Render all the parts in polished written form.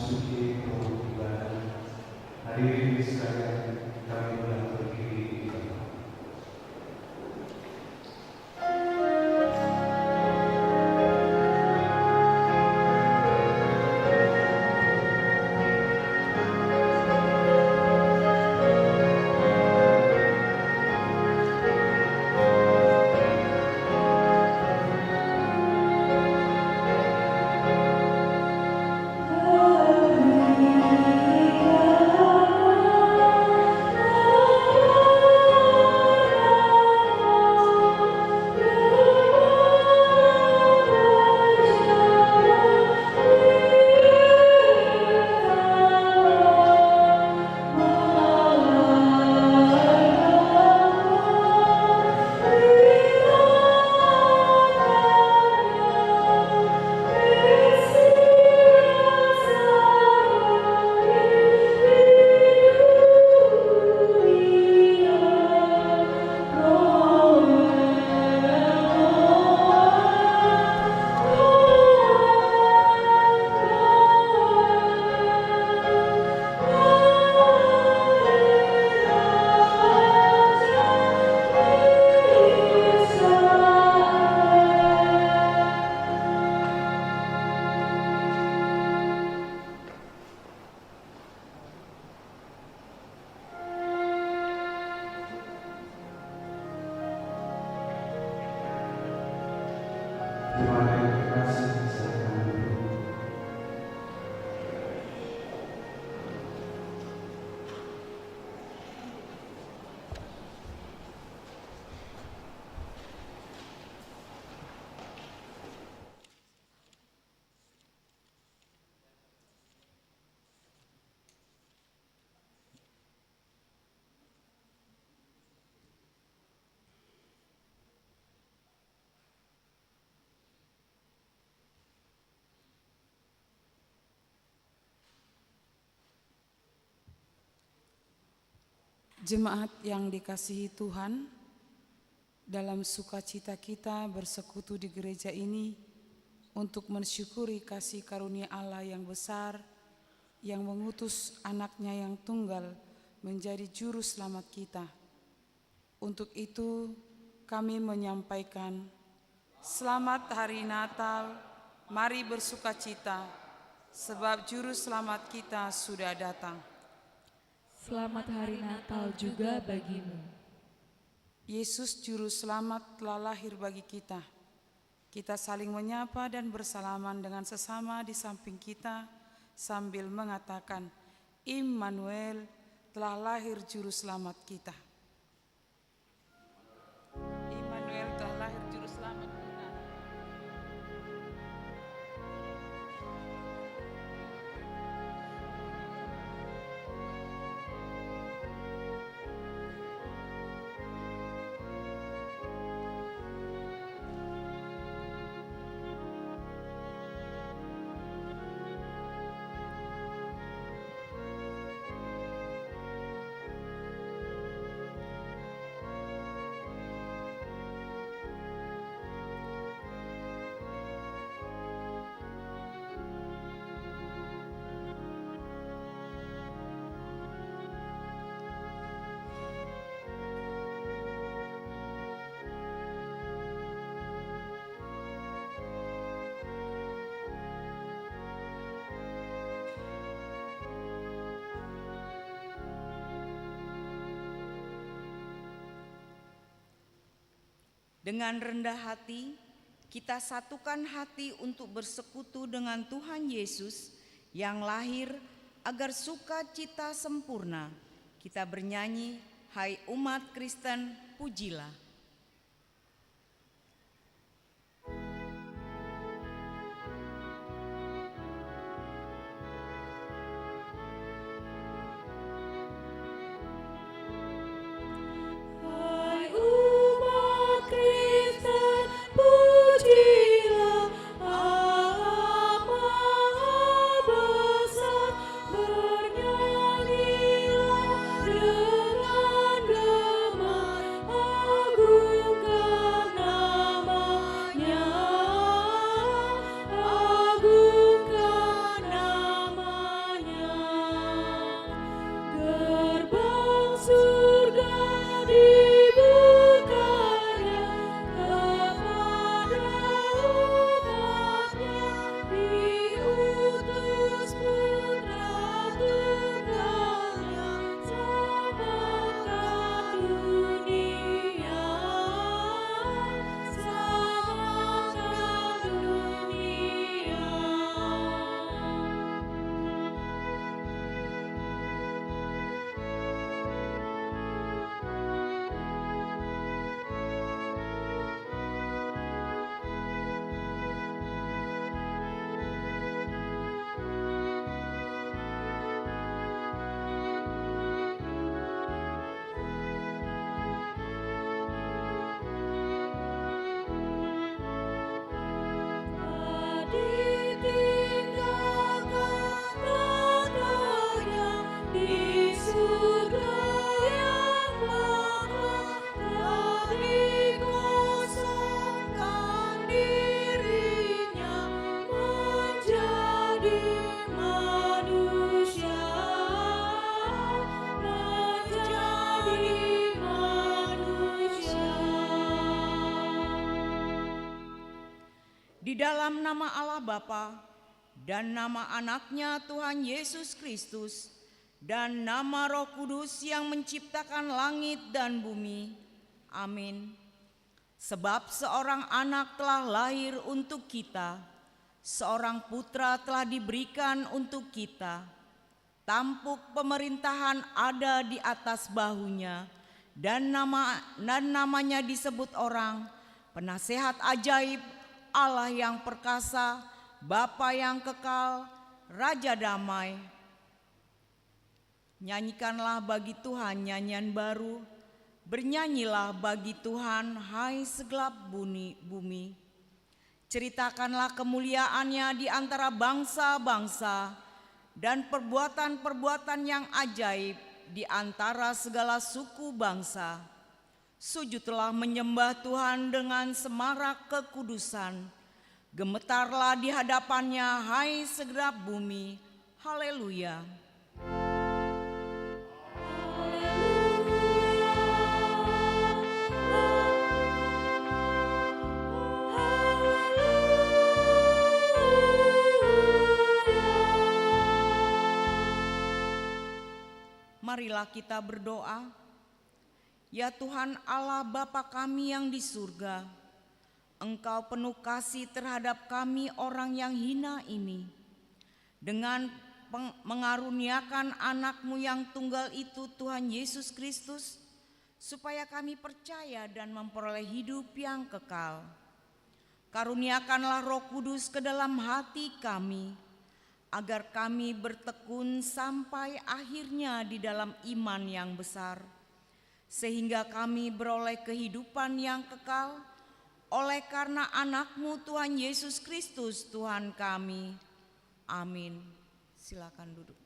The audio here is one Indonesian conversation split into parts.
memasuki ruang ibadah. Hadirin sekalian, kami ulang berdiri di tempat. Terima kasih, silakan duduk. Jemaat yang dikasihi Tuhan, dalam sukacita kita bersekutu di gereja ini untuk mensyukuri kasih karunia Allah yang besar yang mengutus anaknya yang tunggal menjadi juru selamat kita. Untuk itu kami menyampaikan selamat hari Natal, mari bersukacita sebab juru selamat kita sudah datang. Selamat hari Natal juga bagimu. Yesus juru selamat telah lahir bagi kita. Kita saling menyapa dan bersalaman dengan sesama di samping kita sambil mengatakan, Immanuel, telah lahir juru selamat kita. Immanuel telah lahir juru selamat kita. Dengan rendah hati, kita satukan hati untuk bersekutu dengan Tuhan Yesus yang lahir agar sukacita sempurna. Kita bernyanyi, hai umat Kristen, pujilah. Bernyanyilah dengan gema di dalam nama Allah Bapa dan nama anaknya Tuhan Yesus Kristus dan nama Roh Kudus yang menciptakan langit dan bumi. Amin. Sebab seorang anak telah lahir untuk kita, seorang putra telah diberikan untuk kita. Tampuk pemerintahan ada di atas bahunya, dan namanya disebut orang, Penasehat Ajaib, Allah yang perkasa, Bapa yang kekal, Raja Damai. Nyanyikanlah bagi Tuhan nyanyian baru, bernyanyilah bagi Tuhan, hai segelap bumi. Ceritakanlah kemuliaannya di antara bangsa-bangsa, dan perbuatan-perbuatan yang ajaib di antara segala suku bangsa. Sujudlah menyembah Tuhan dengan semarak kekudusan. Gemetarlah di hadapannya, hai segenap bumi. Haleluya. Marilah kita berdoa. Ya Tuhan Allah Bapa kami yang di surga, Engkau penuh kasih terhadap kami orang yang hina ini. Dengan mengaruniakan anak-Mu yang tunggal itu, Tuhan Yesus Kristus, supaya kami percaya dan memperoleh hidup yang kekal. Karuniakanlah Roh Kudus ke dalam hati kami, agar kami bertekun sampai akhirnya di dalam iman yang besar, sehingga kami beroleh kehidupan yang kekal oleh karena anak-Mu Tuhan Yesus Kristus Tuhan kami. Amin. Silakan duduk.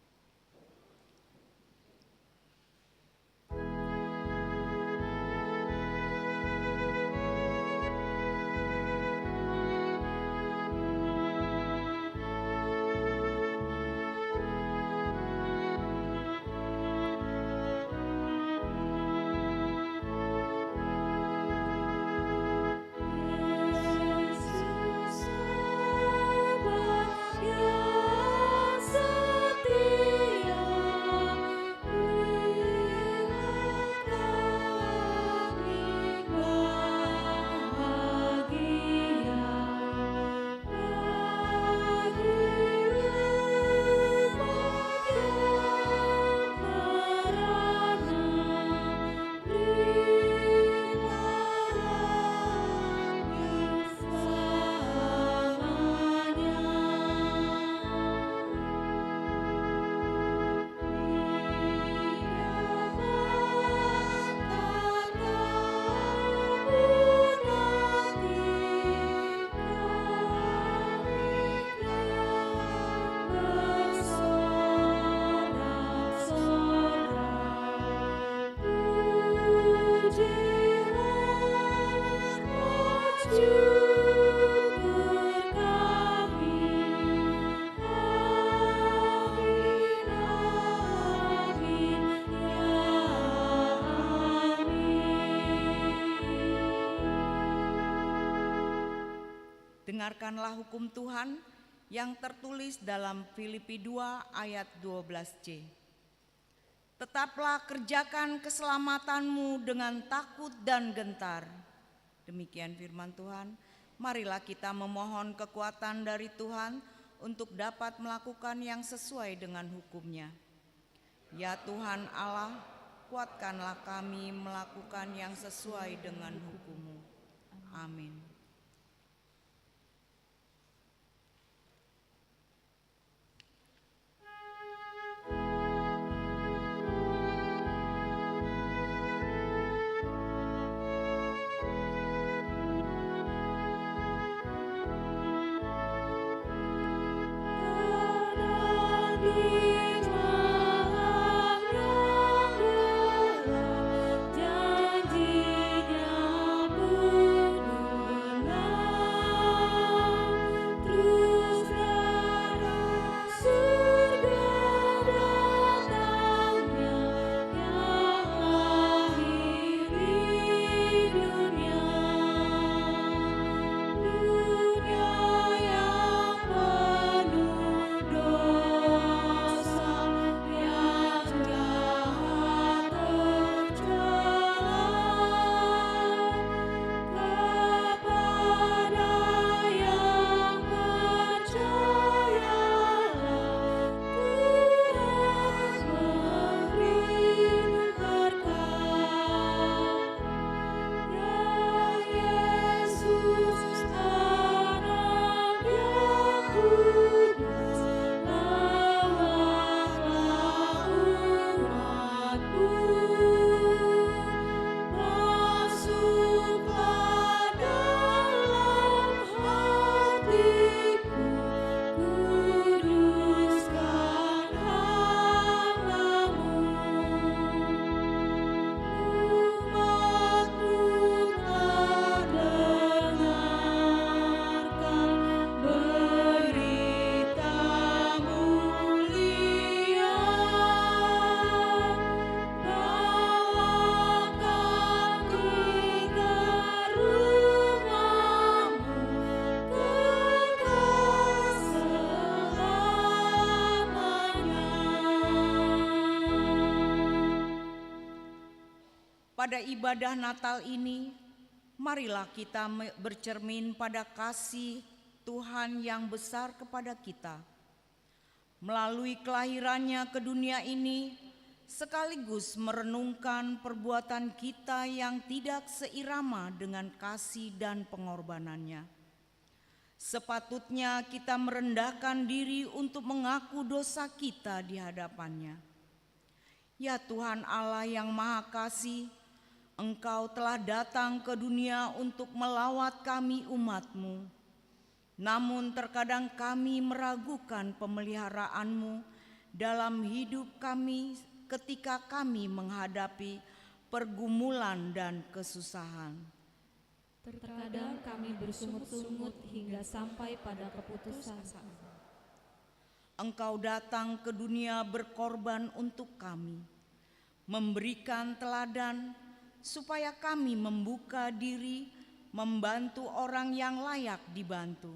Dengarkanlah hukum Tuhan yang tertulis dalam Filipi 2 ayat 12c. Tetaplah kerjakan keselamatanmu dengan takut dan gentar. Demikian firman Tuhan. Marilah kita memohon kekuatan dari Tuhan untuk dapat melakukan yang sesuai dengan hukum-Nya. Ya Tuhan Allah, kuatkanlah kami melakukan yang sesuai dengan hukum-Mu. Amin. Janjinya pada ibadah Natal ini, marilah kita bercermin pada kasih Tuhan yang besar kepada kita. Melalui kelahirannya ke dunia ini, sekaligus merenungkan perbuatan kita yang tidak seirama dengan kasih dan pengorbanannya. Sepatutnya kita merendahkan diri untuk mengaku dosa kita di hadapannya. Ya Tuhan Allah yang Maha Kasih, Engkau telah datang ke dunia untuk melawat kami umat-Mu. Namun terkadang kami meragukan pemeliharaanmu dalam hidup kami ketika kami menghadapi pergumulan dan kesusahan. Terkadang kami bersungut-sungut hingga sampai pada keputusan. Engkau datang ke dunia berkorban untuk kami, memberikan teladan supaya kami membuka diri, membantu orang yang layak dibantu.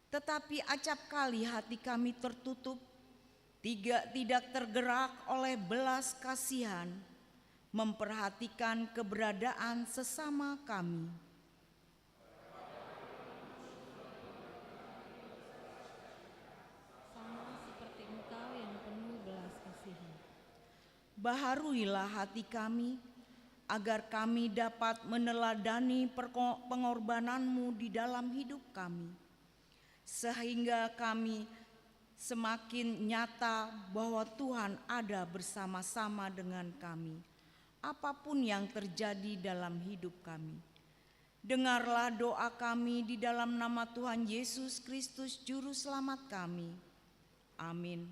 Tetapi acap kali hati kami tertutup, tidak tergerak oleh belas kasihan, memperhatikan keberadaan sesama kami. Sama seperti Engkau yang penuh belas kasihan. Baharuilah hati kami, agar kami dapat meneladani pengorbanan-Mu di dalam hidup kami, sehingga kami semakin nyata bahwa Tuhan ada bersama-sama dengan kami, apapun yang terjadi dalam hidup kami. Dengarlah doa kami di dalam nama Tuhan Yesus Kristus, Juru Selamat kami. Amin.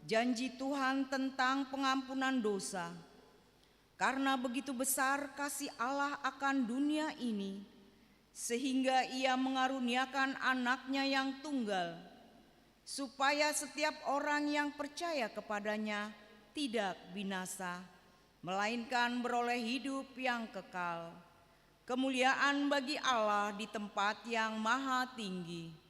Janji Tuhan tentang pengampunan dosa. Karena begitu besar kasih Allah akan dunia ini, sehingga Ia mengaruniakan anaknya yang tunggal, supaya setiap orang yang percaya kepadanya tidak binasa, melainkan beroleh hidup yang kekal. Kemuliaan bagi Allah di tempat yang maha tinggi.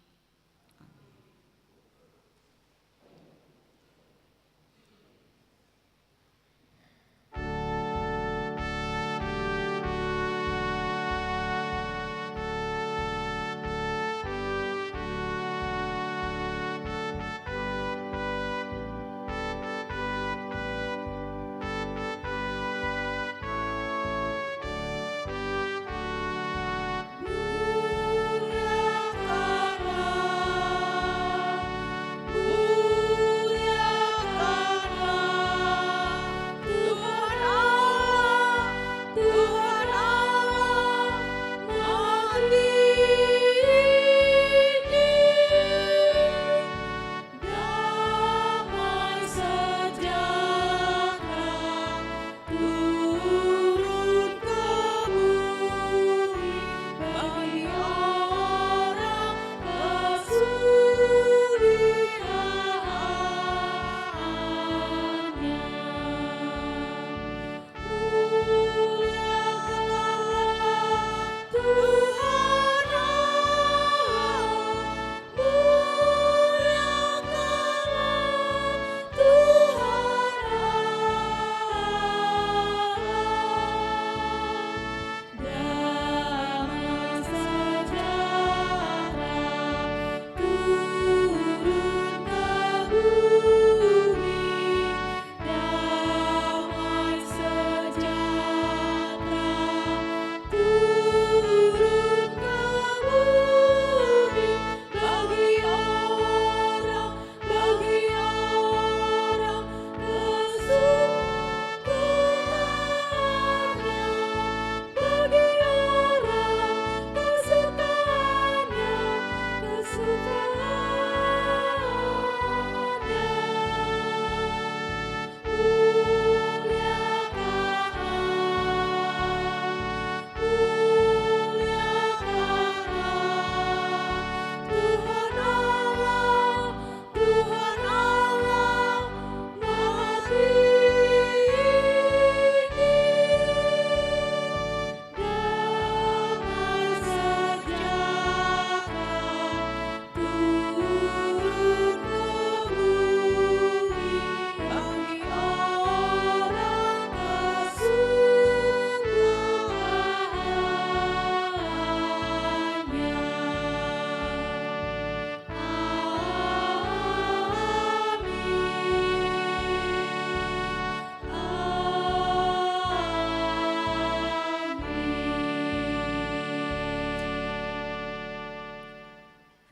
Muliakanlah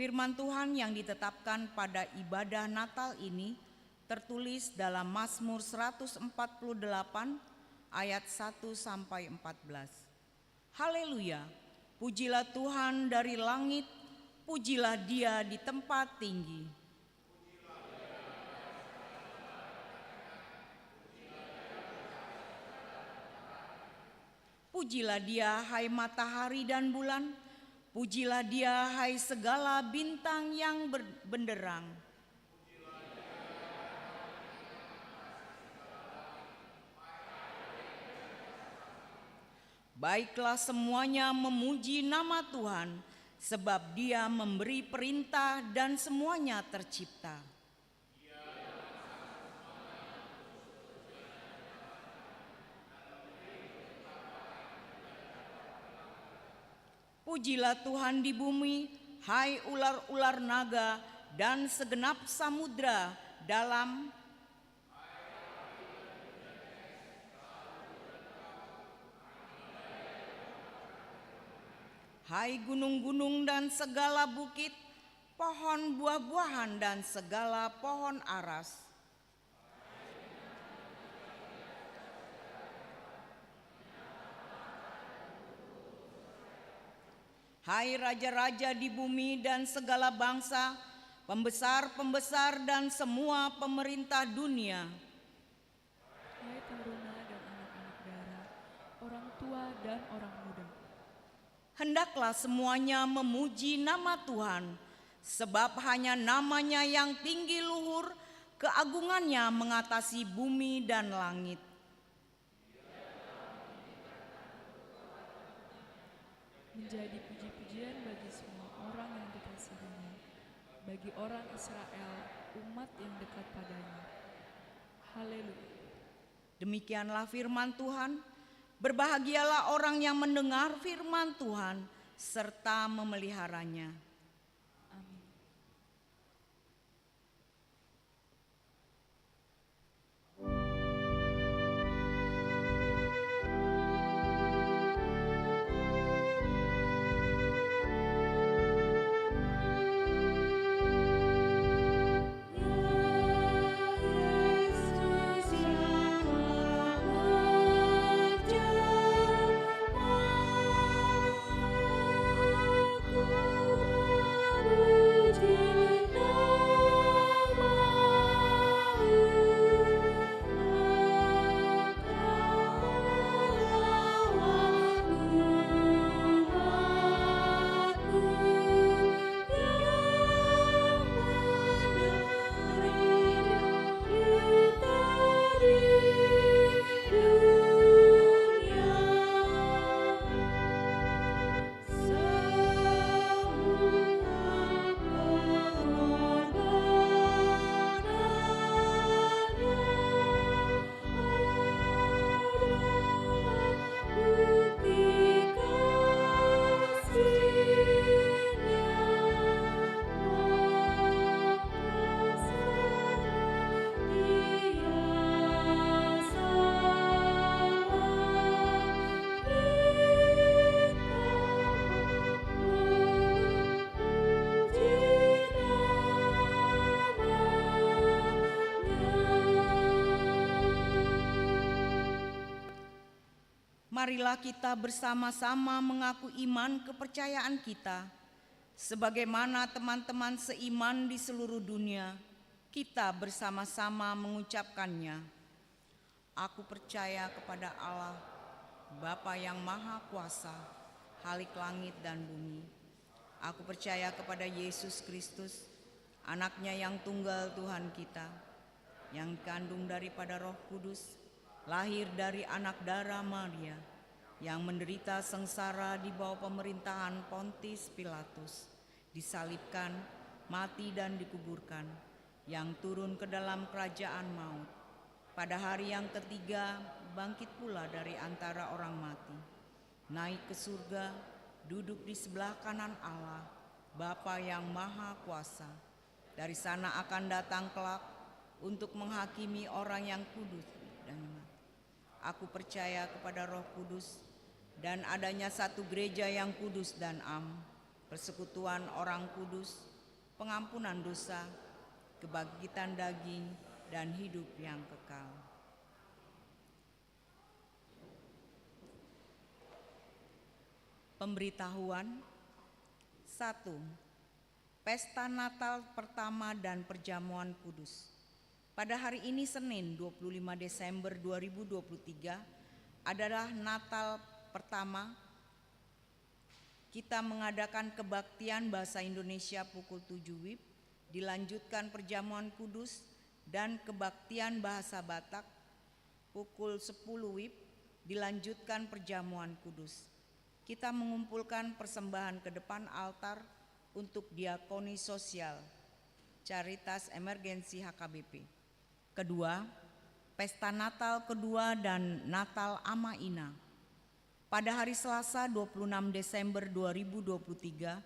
Firman Tuhan yang ditetapkan pada ibadah Natal ini tertulis dalam Mazmur 148 ayat 1 sampai 14. Haleluya, pujilah Tuhan dari langit, pujilah Dia di tempat tinggi. Pujilah Dia, hai matahari dan bulan, pujilah Dia, hai segala bintang yang benderang. Baiklah semuanya memuji nama Tuhan, sebab Dia memberi perintah dan semuanya tercipta. Pujilah Tuhan di bumi, hai ular-ular naga dan segenap samudra dalam. Hai gunung-gunung dan segala bukit, pohon buah-buahan dan segala pohon aras. Hai raja-raja di bumi dan segala bangsa, pembesar-pembesar dan semua pemerintah dunia. Hai taruna dan anak-anak dara, orang tua dan orang muda. Hendaklah semuanya memuji nama Tuhan, sebab hanya namanya yang tinggi luhur, keagungannya mengatasi bumi dan langit. Menjadi puji-pujian bagi semua orang yang dikasihinya, bagi orang Israel, umat yang dekat padanya. Haleluya. Demikianlah firman Tuhan. Berbahagialah orang yang mendengar firman Tuhan serta memeliharanya. Amin. Marilah kita bersama-sama mengaku iman kepercayaan kita. Sebagaimana teman-teman seiman di seluruh dunia, kita bersama-sama mengucapkannya. Aku percaya kepada Allah, Bapa yang Maha Kuasa, Khalik langit dan bumi. Aku percaya kepada Yesus Kristus, Anaknya yang tunggal Tuhan kita, yang dikandung daripada Roh Kudus, lahir dari anak darah Maria, yang menderita sengsara di bawah pemerintahan Pontius Pilatus, disalibkan, mati dan dikuburkan, yang turun ke dalam kerajaan maut. Pada hari yang ketiga bangkit pula dari antara orang mati, naik ke surga, duduk di sebelah kanan Allah, Bapa yang Maha Kuasa. Dari sana akan datang kelak untuk menghakimi orang yang kudus dan iman. Aku percaya kepada Roh Kudus dan adanya satu gereja yang kudus dan am, persekutuan orang kudus, pengampunan dosa, kebangkitan daging, dan hidup yang kekal. Pemberitahuan 1. Pesta Natal pertama dan perjamuan kudus. Pada hari ini Senin 25 Desember 2023 adalah Natal pertama. Kita mengadakan kebaktian bahasa Indonesia pukul 7 WIB, dilanjutkan perjamuan kudus dan kebaktian bahasa Batak pukul 10 WIB, dilanjutkan perjamuan kudus. Kita mengumpulkan persembahan ke depan altar untuk diakoni sosial, Caritas Emergensi HKBP. Kedua, Pesta Natal kedua dan Natal Ama Ina. Pada hari Selasa 26 Desember 2023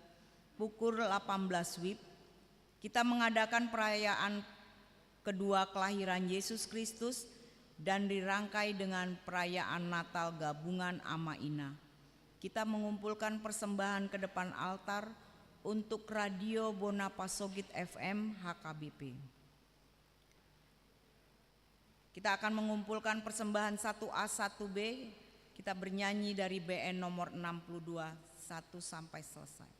pukul 18 WIB, kita mengadakan perayaan kedua kelahiran Yesus Kristus dan dirangkai dengan perayaan Natal gabungan Ama Ina. Kita mengumpulkan persembahan ke depan altar untuk Radio Bonapasogit FM HKBP. Kita akan mengumpulkan persembahan 1A 1B. Kita bernyanyi dari BN nomor 62 1 sampai selesai.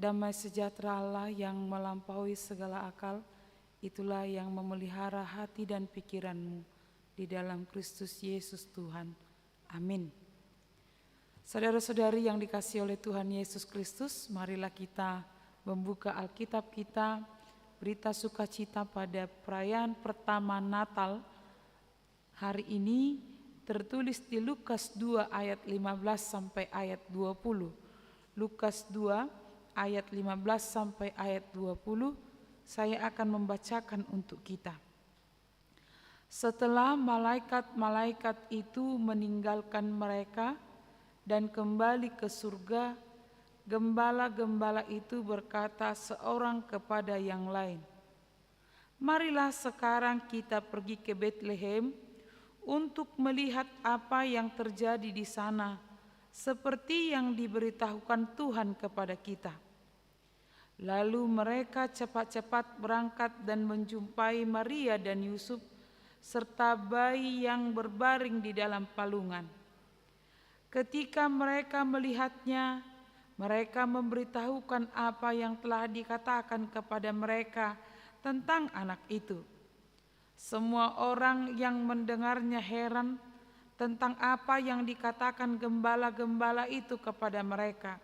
damai sejahtera Allah yang melampaui segala akal, itulah yang memelihara hati dan pikiranmu di dalam Kristus Yesus Tuhan. Amin. Saudara-saudari yang dikasihi oleh Tuhan Yesus Kristus, marilah kita membuka Alkitab kita, berita sukacita pada perayaan pertama Natal. Hari ini tertulis di Lukas 2 ayat 15 sampai ayat 20. Lukas 2 ayat 15 sampai ayat 20, saya akan membacakan untuk kita. Setelah malaikat-malaikat itu meninggalkan mereka dan kembali ke surga, gembala-gembala itu berkata seorang kepada yang lain, "Marilah sekarang kita pergi ke Betlehem untuk melihat apa yang terjadi di sana, seperti yang diberitahukan Tuhan kepada kita." Lalu mereka cepat-cepat berangkat dan menjumpai Maria dan Yusuf serta bayi yang berbaring di dalam palungan. Ketika mereka melihatnya, mereka memberitahukan apa yang telah dikatakan kepada mereka tentang anak itu. Semua orang yang mendengarnya heran tentang apa yang dikatakan gembala-gembala itu kepada mereka.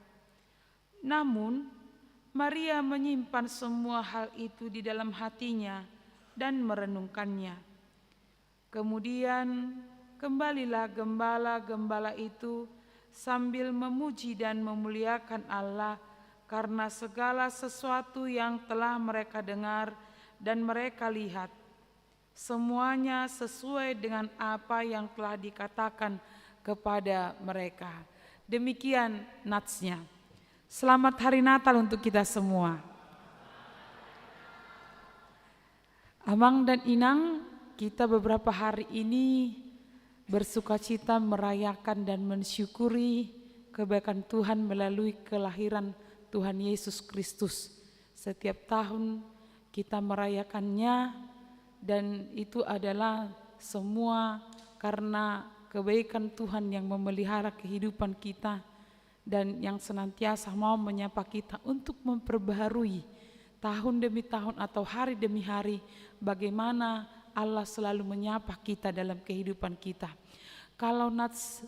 Namun Maria menyimpan semua hal itu di dalam hatinya dan merenungkannya. Kemudian kembalilah gembala-gembala itu sambil memuji dan memuliakan Allah karena segala sesuatu yang telah mereka dengar dan mereka lihat. Semuanya sesuai dengan apa yang telah dikatakan kepada mereka. Demikian natsnya. Selamat Hari Natal untuk kita semua. Amang dan Inang, kita beberapa hari ini bersukacita merayakan dan mensyukuri kebaikan Tuhan melalui kelahiran Tuhan Yesus Kristus. Setiap tahun kita merayakannya, dan itu adalah semua karena kebaikan Tuhan yang memelihara kehidupan kita dan yang senantiasa mau menyapa kita untuk memperbaharui tahun demi tahun atau hari demi hari bagaimana Allah selalu menyapa kita dalam kehidupan kita. Kalau nats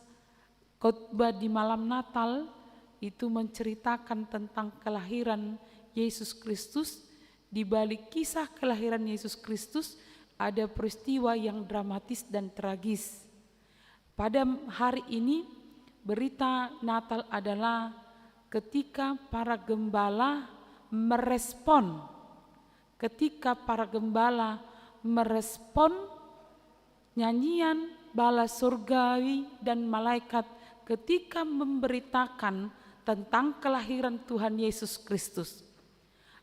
khotbah di malam Natal itu menceritakan tentang kelahiran Yesus Kristus. Di balik kisah kelahiran Yesus Kristus ada peristiwa yang dramatis dan tragis. Pada hari ini berita Natal adalah ketika para gembala merespon nyanyian bala surgawi dan malaikat ketika memberitakan tentang kelahiran Tuhan Yesus Kristus.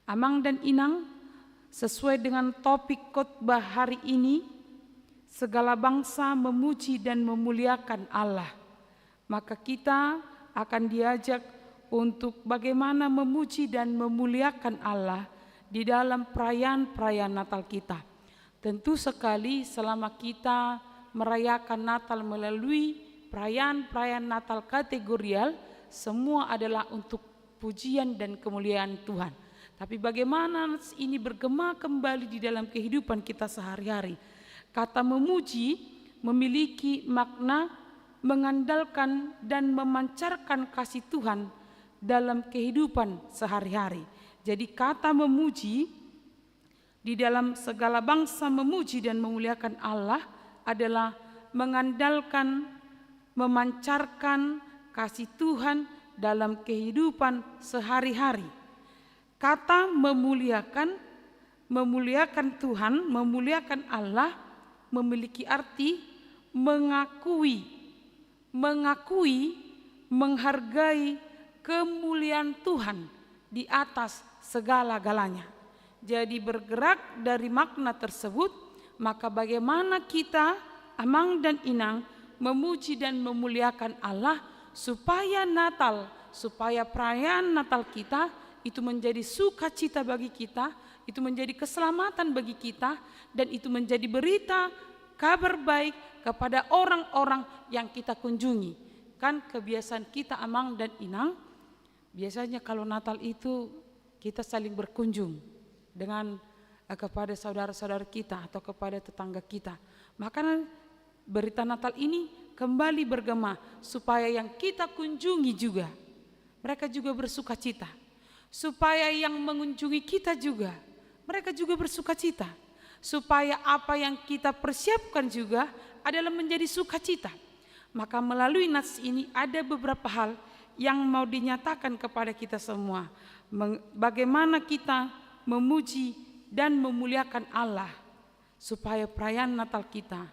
Amang dan Inang, sesuai dengan topik khotbah hari ini, segala bangsa memuji dan memuliakan Allah. Maka kita akan diajak untuk bagaimana memuji dan memuliakan Allah di dalam perayaan-perayaan Natal kita. Tentu sekali selama kita merayakan Natal melalui perayaan-perayaan Natal kategorial, semua adalah untuk pujian dan kemuliaan Tuhan. Tapi bagaimana ini bergema kembali di dalam kehidupan kita sehari-hari. Kata memuji memiliki makna mengandalkan dan memancarkan kasih Tuhan dalam kehidupan sehari-hari. Jadi kata memuji di dalam segala bangsa memuji dan memuliakan Allah adalah mengandalkan, memancarkan kasih Tuhan dalam kehidupan sehari-hari. Kata memuliakan Tuhan, memuliakan Allah memiliki arti mengakui, menghargai kemuliaan Tuhan di atas segala-galanya. Jadi bergerak dari makna tersebut, maka bagaimana kita, Amang dan Inang, memuji dan memuliakan Allah supaya perayaan Natal kita itu menjadi sukacita bagi kita, itu menjadi keselamatan bagi kita, dan itu menjadi berita kabar baik kepada orang-orang yang kita kunjungi. Kan kebiasaan kita Amang dan Inang, Biasanya kalau Natal itu kita saling berkunjung dengan kepada saudara-saudara kita atau kepada tetangga kita. Maka berita Natal ini kembali bergema supaya yang kita kunjungi juga mereka juga bersuka cita. Supaya yang mengunjungi kita juga mereka juga bersuka cita. Supaya apa yang kita persiapkan juga adalah menjadi sukacita. Maka melalui nats ini ada beberapa hal yang mau dinyatakan kepada kita semua. Bagaimana kita memuji dan memuliakan Allah supaya perayaan Natal kita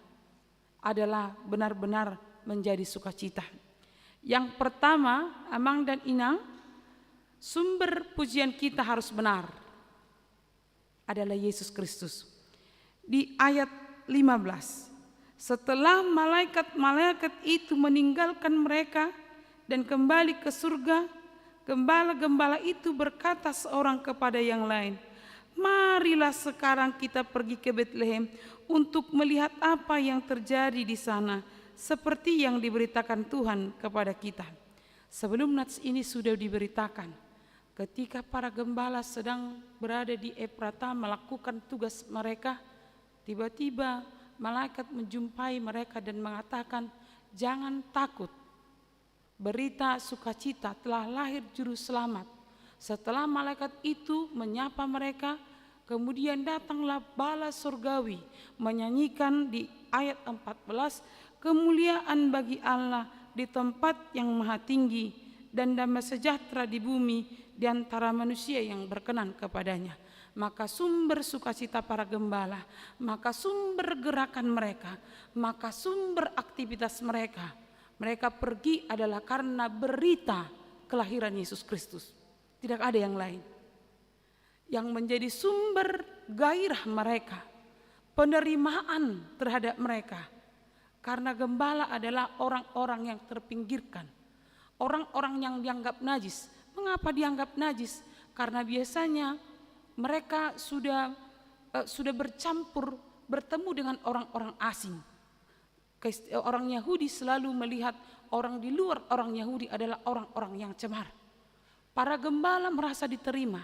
adalah benar-benar menjadi sukacita. Yang pertama, Amang dan Inang, sumber pujian kita harus benar adalah Yesus Kristus. Di ayat 15, setelah malaikat-malaikat itu meninggalkan mereka dan kembali ke surga, gembala-gembala itu berkata seorang kepada yang lain, marilah sekarang kita pergi ke Betlehem untuk melihat apa yang terjadi di sana, seperti yang diberitakan Tuhan kepada kita. Sebelum nats ini sudah diberitakan, ketika para gembala sedang berada di Efrata melakukan tugas mereka, tiba-tiba malaikat menjumpai mereka dan mengatakan, jangan takut, berita sukacita telah lahir juru selamat. Setelah malaikat itu menyapa mereka, kemudian datanglah bala surgawi menyanyikan di ayat 14, kemuliaan bagi Allah di tempat yang maha tinggi dan damai sejahtera di bumi di antara manusia yang berkenan kepadanya. Maka sumber sukacita para gembala, maka sumber gerakan mereka, maka sumber aktivitas mereka pergi adalah karena berita kelahiran Yesus Kristus. Tidak ada yang lain. Yang menjadi sumber gairah mereka, penerimaan terhadap mereka. Karena gembala adalah orang-orang yang terpinggirkan. Orang-orang yang dianggap najis. Mengapa dianggap najis? Karena biasanya mereka sudah bercampur, bertemu dengan orang-orang asing. Orang Yahudi selalu melihat orang di luar orang Yahudi adalah orang-orang yang cemar. Para gembala merasa diterima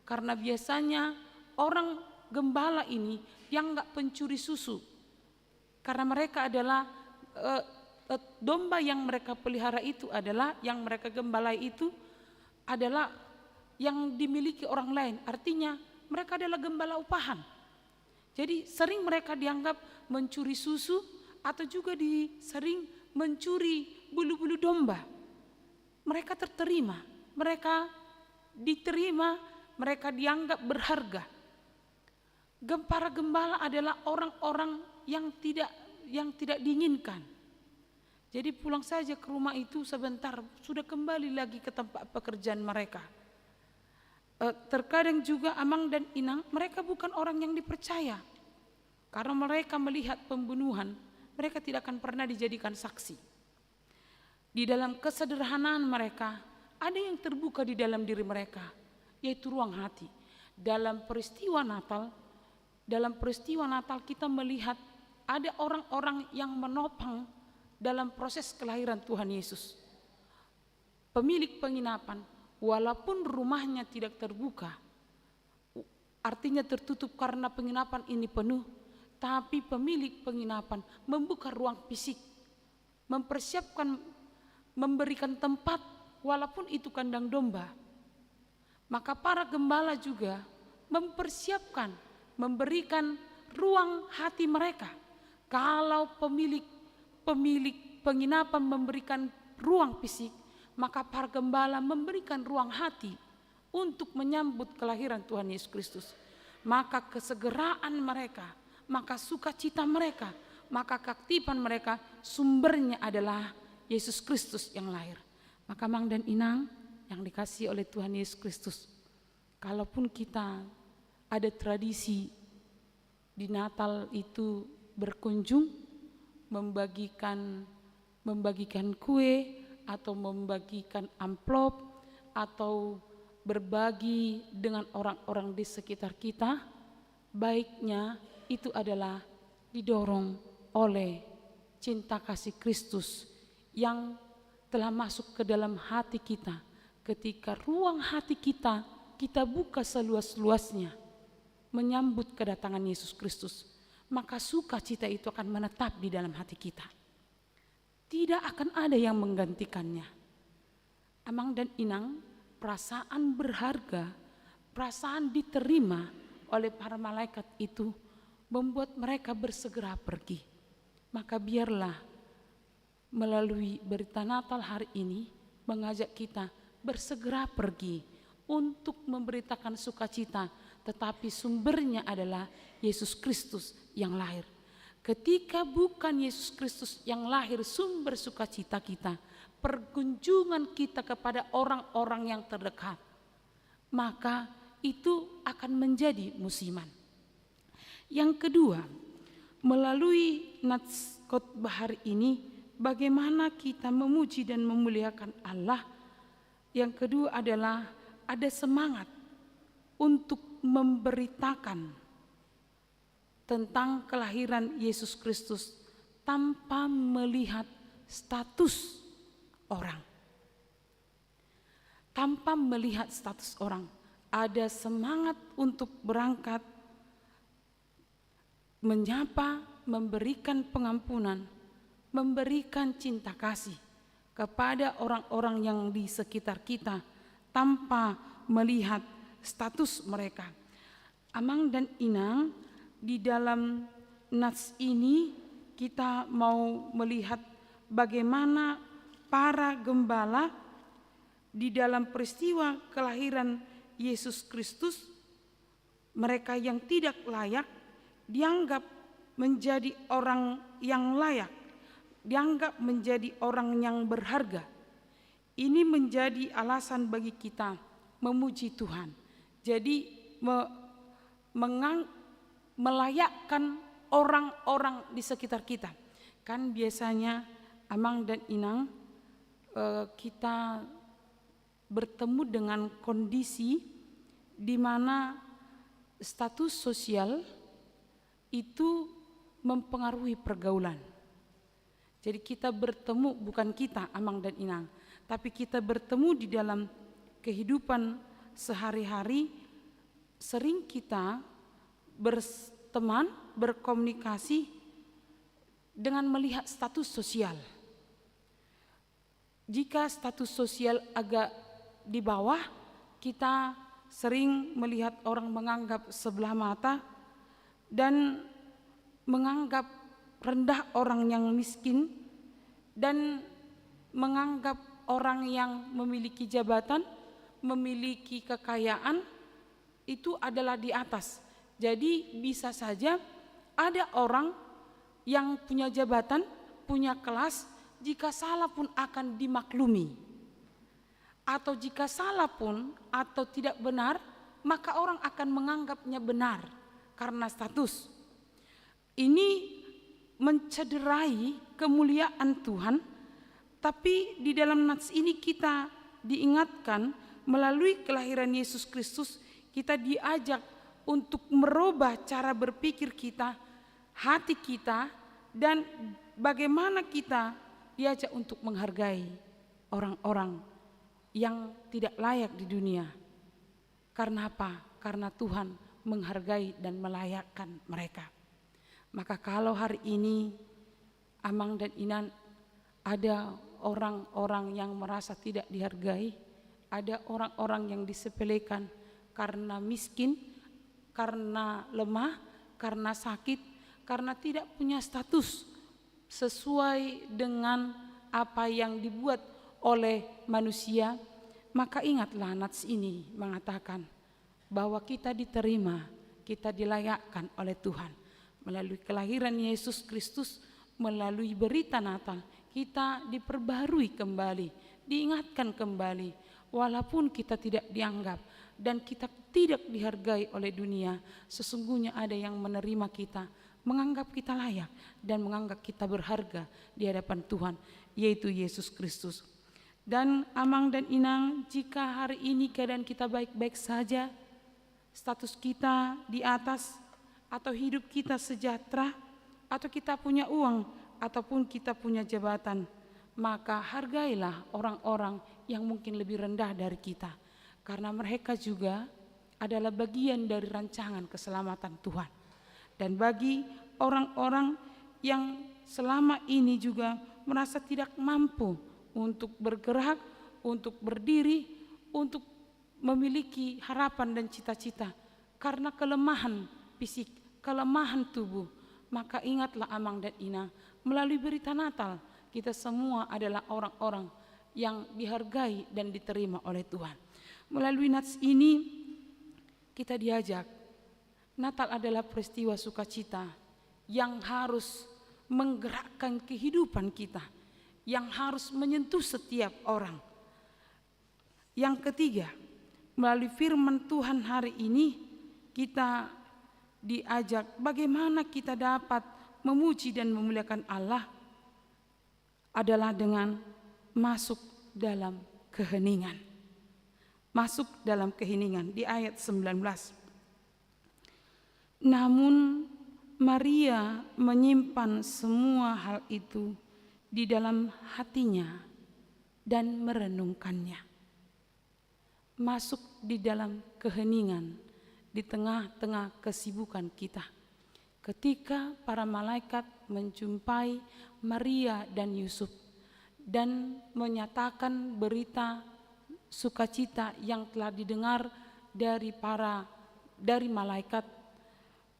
karena biasanya orang gembala ini dianggap pencuri susu. Karena mereka adalah domba yang mereka pelihara itu adalah, yang mereka gembalai itu adalah yang dimiliki orang lain. Artinya mereka adalah gembala upahan. Jadi sering mereka dianggap mencuri susu atau juga sering mencuri bulu-bulu domba. Mereka terterima, mereka diterima, mereka dianggap berharga. Para gembala adalah orang-orang yang tidak diinginkan. Jadi pulang saja ke rumah itu sebentar, sudah kembali lagi ke tempat pekerjaan mereka. Terkadang juga Amang dan Inang, mereka bukan orang yang dipercaya. Karena mereka melihat pembunuhan, mereka tidak akan pernah dijadikan saksi. Di dalam kesederhanaan mereka, ada yang terbuka di dalam diri mereka, yaitu ruang hati. Dalam peristiwa Natal kita melihat ada orang-orang yang menopang dalam proses kelahiran Tuhan Yesus. Pemilik penginapan, walaupun rumahnya tidak terbuka, artinya tertutup karena penginapan ini penuh, tapi pemilik penginapan membuka ruang fisik, mempersiapkan, memberikan tempat walaupun itu kandang domba. Maka para gembala juga mempersiapkan, memberikan ruang hati mereka. Kalau pemilik penginapan memberikan ruang fisik, maka para gembala memberikan ruang hati untuk menyambut kelahiran Tuhan Yesus Kristus. Maka kesegeraan mereka, maka sukacita mereka, maka keaktifan mereka sumbernya adalah Yesus Kristus yang lahir. Maka Mang dan Inang yang dikasihi oleh Tuhan Yesus Kristus, kalaupun kita ada tradisi di Natal itu berkunjung, membagikan kue atau membagikan amplop atau berbagi dengan orang-orang di sekitar kita, baiknya itu adalah didorong oleh cinta kasih Kristus yang telah masuk ke dalam hati kita ketika ruang hati kita buka seluas-luasnya menyambut kedatangan Yesus Kristus, maka sukacita itu akan menetap di dalam hati kita. Tidak akan ada yang menggantikannya. Amang dan Inang, perasaan berharga, perasaan diterima oleh para malaikat itu membuat mereka bersegera pergi. Maka biarlah melalui berita Natal hari ini mengajak kita bersegera pergi untuk memberitakan sukacita, tetapi sumbernya adalah Yesus Kristus yang lahir. Ketika bukan Yesus Kristus yang lahir sumber sukacita kita, perkunjungan kita kepada orang-orang yang terdekat, maka itu akan menjadi musiman. Yang kedua, melalui nats khotbah hari ini, bagaimana kita memuji dan memuliakan Allah. Yang kedua adalah ada semangat untuk memberitakan tentang kelahiran Yesus Kristus tanpa melihat status orang. Tanpa melihat status orang, ada semangat untuk berangkat, menyapa, memberikan pengampunan, memberikan cinta kasih kepada orang-orang yang di sekitar kita tanpa melihat status mereka. Amang dan Inang, di dalam nats ini kita mau melihat bagaimana para gembala di dalam peristiwa kelahiran Yesus Kristus, mereka yang tidak layak dianggap menjadi orang yang layak, dianggap menjadi orang yang berharga. Ini menjadi alasan bagi kita memuji Tuhan. Jadi melayakkan orang-orang di sekitar kita. Kan biasanya Amang dan Inang kita bertemu dengan kondisi di mana status sosial itu mempengaruhi pergaulan. Jadi kita bertemu, bukan kita Amang dan Inang, tapi kita bertemu di dalam kehidupan sehari-hari, sering kita berteman, berkomunikasi dengan melihat status sosial. Jika status sosial agak di bawah, kita sering melihat orang menganggap sebelah mata dan menganggap rendah orang yang miskin dan menganggap orang yang memiliki jabatan, memiliki kekayaan itu adalah di atas. Jadi bisa saja ada orang yang punya jabatan, punya kelas, jika salah pun akan dimaklumi. Atau jika salah pun atau tidak benar, maka orang akan menganggapnya benar karena status. Ini mencederai kemuliaan Tuhan. Tapi di dalam nats ini kita diingatkan melalui kelahiran Yesus Kristus, kita diajak untuk merubah cara berpikir kita, hati kita, dan bagaimana kita diajak untuk menghargai orang-orang yang tidak layak di dunia. Karena apa? Karena Tuhan menghargai dan melayakkan mereka. Maka kalau hari ini Amang dan Inan ada orang-orang yang merasa tidak dihargai, ada orang-orang yang disepelekan karena miskin, karena lemah, karena sakit, karena tidak punya status sesuai dengan apa yang dibuat oleh manusia. Maka ingatlah nats ini mengatakan bahwa kita diterima, kita dilayakkan oleh Tuhan melalui kelahiran Yesus Kristus, melalui berita Natal. Kita diperbarui kembali, diingatkan kembali, walaupun kita tidak dianggap dan kita tidak dihargai oleh dunia, sesungguhnya ada yang menerima kita, menganggap kita layak dan menganggap kita berharga di hadapan Tuhan, yaitu Yesus Kristus. Dan Amang dan Inang, jika hari ini keadaan kita baik-baik saja, status kita di atas, atau hidup kita sejahtera, atau kita punya uang, ataupun kita punya jabatan, maka hargailah orang-orang yang mungkin lebih rendah dari kita, karena mereka juga adalah bagian dari rancangan keselamatan Tuhan. Dan bagi orang-orang yang selama ini juga merasa tidak mampu untuk bergerak, untuk berdiri, untuk memiliki harapan dan cita-cita karena kelemahan fisik, kelemahan tubuh, maka ingatlah Amang dan Ina, melalui berita Natal kita semua adalah orang-orang yang dihargai dan diterima oleh Tuhan. Melalui nats ini kita diajak, Natal adalah peristiwa sukacita yang harus menggerakkan kehidupan kita, yang harus menyentuh setiap orang. Yang ketiga, melalui firman Tuhan hari ini kita diajak bagaimana kita dapat memuji dan memuliakan Allah adalah dengan masuk dalam keheningan. Masuk dalam keheningan di ayat 19. Namun Maria menyimpan semua hal itu di dalam hatinya dan merenungkannya. Masuk di dalam keheningan di tengah-tengah kesibukan kita. Ketika para malaikat menjumpai Maria dan Yusuf dan menyatakan berita sukacita yang telah didengar dari malaikat,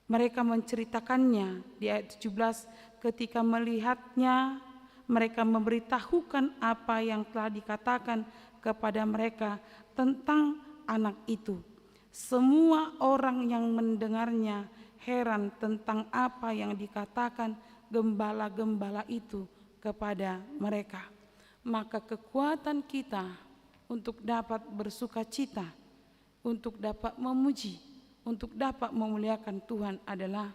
mereka menceritakannya di ayat 17. Ketika melihatnya, mereka memberitahukan apa yang telah dikatakan kepada mereka tentang anak itu. Semua orang yang mendengarnya heran tentang apa yang dikatakan gembala-gembala itu kepada mereka. Maka kekuatan kita untuk dapat bersukacita, untuk dapat memuji, untuk dapat memuliakan Tuhan adalah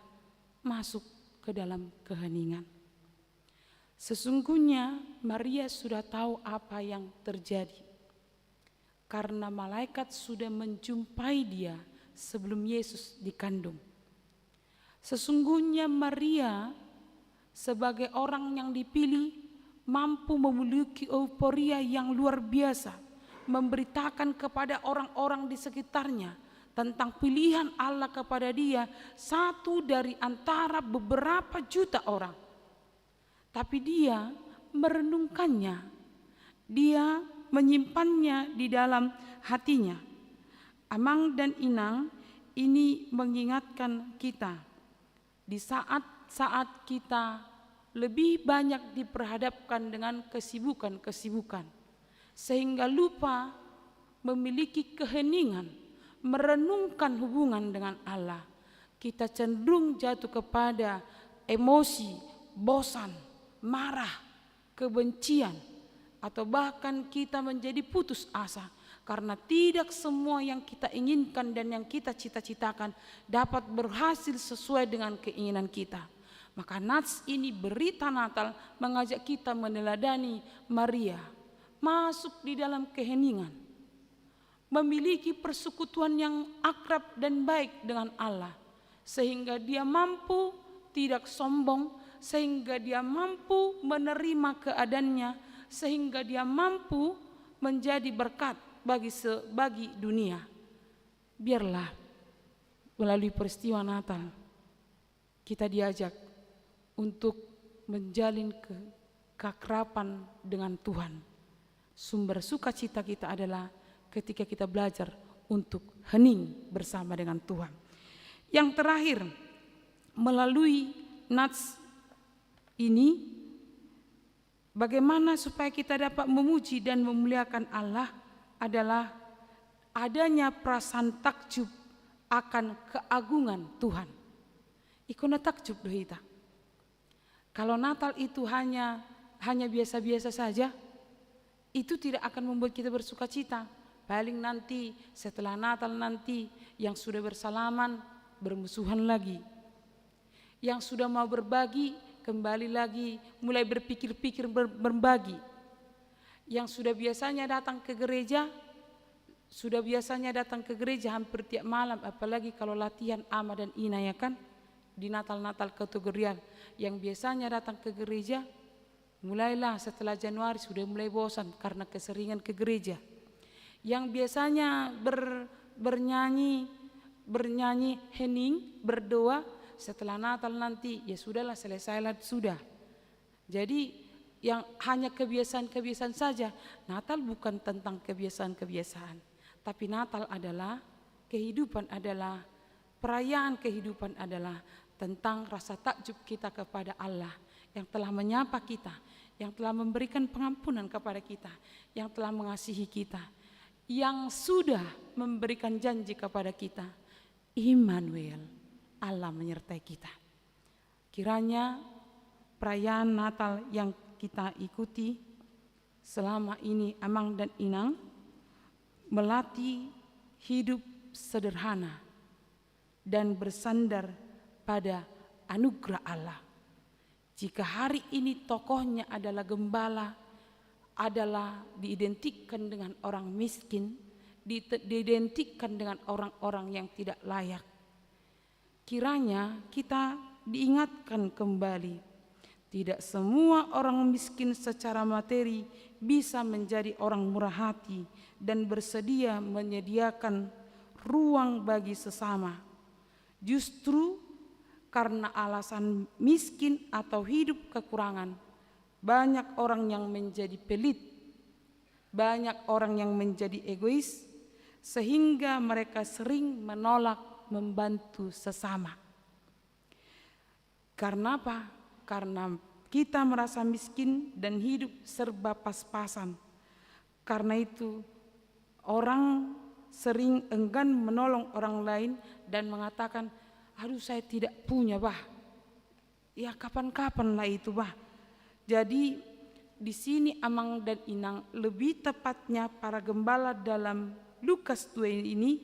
masuk ke dalam keheningan. Sesungguhnya Maria sudah tahu apa yang terjadi, karena malaikat sudah menjumpai dia sebelum Yesus dikandung. Sesungguhnya Maria sebagai orang yang dipilih mampu memiliki euforia yang luar biasa, memberitakan kepada orang-orang di sekitarnya tentang pilihan Allah kepada dia, satu dari antara beberapa juta orang. Tapi dia merenungkannya, dia menyimpannya di dalam hatinya. Amang dan Inang, ini mengingatkan kita di saat-saat kita lebih banyak diperhadapkan dengan kesibukan-kesibukan, sehingga lupa memiliki keheningan, merenungkan hubungan dengan Allah. Kita cenderung jatuh kepada emosi, bosan, marah, kebencian, atau bahkan kita menjadi putus asa karena tidak semua yang kita inginkan dan yang kita cita-citakan dapat berhasil sesuai dengan keinginan kita. Maka nats ini, berita Natal, mengajak kita meneladani Maria, masuk di dalam keheningan, memiliki persekutuan yang akrab dan baik dengan Allah, sehingga dia mampu tidak sombong, sehingga dia mampu menerima keadaannya, sehingga dia mampu menjadi berkat bagi dunia. Biarlah melalui peristiwa Natal kita diajak untuk menjalin keakraban dengan Tuhan. Sumber sukacita kita adalah ketika kita belajar untuk hening bersama dengan Tuhan. Yang terakhir, melalui nats ini, bagaimana supaya kita dapat memuji dan memuliakan Allah adalah adanya perasaan takjub akan keagungan Tuhan. Ikuna takjub dohita. Kalau Natal itu hanya biasa-biasa saja, itu tidak akan membuat kita bersukacita. Paling nanti setelah Natal nanti yang sudah bersalaman bermusuhan lagi. Yang sudah mau berbagi kembali lagi mulai berpikir-pikir berbagi. Yang sudah biasanya datang ke gereja hampir tiap malam, apalagi kalau latihan Ama dan Ina, ya kan, di Natal-Natal kategorian, yang biasanya datang ke gereja Mulailah setelah Januari sudah mulai bosan karena keseringan ke gereja. Yang biasanya bernyanyi hening, berdoa, setelah Natal nanti ya sudahlah, selesailah sudah. Jadi yang hanya kebiasaan-kebiasaan saja. Natal bukan tentang kebiasaan-kebiasaan, tapi Natal adalah kehidupan, adalah perayaan kehidupan, adalah tentang rasa takjub kita kepada Allah yang telah menyapa kita, yang telah memberikan pengampunan kepada kita, yang telah mengasihi kita, yang sudah memberikan janji kepada kita, Immanuel, Allah menyertai kita. Kiranya perayaan Natal yang kita ikuti selama ini, Amang dan Inang, melatih hidup sederhana dan bersandar pada anugerah Allah. Jika hari ini tokohnya adalah gembala, adalah diidentikan dengan orang miskin, diidentikan dengan orang-orang yang tidak layak, kiranya kita diingatkan kembali, tidak semua orang miskin secara materi bisa menjadi orang murah hati dan bersedia menyediakan ruang bagi sesama. Justru karena alasan miskin atau hidup kekurangan, banyak orang yang menjadi pelit, banyak orang yang menjadi egois, sehingga mereka sering menolak membantu sesama. Karena apa? Karena kita merasa miskin dan hidup serba pas-pasan. Karena itu orang sering enggan menolong orang lain dan mengatakan, aduh saya tidak punya bah. Ya kapan-kapan lah itu bah. Jadi di sini Amang dan Inang, lebih tepatnya para gembala dalam Lukas 2 ini,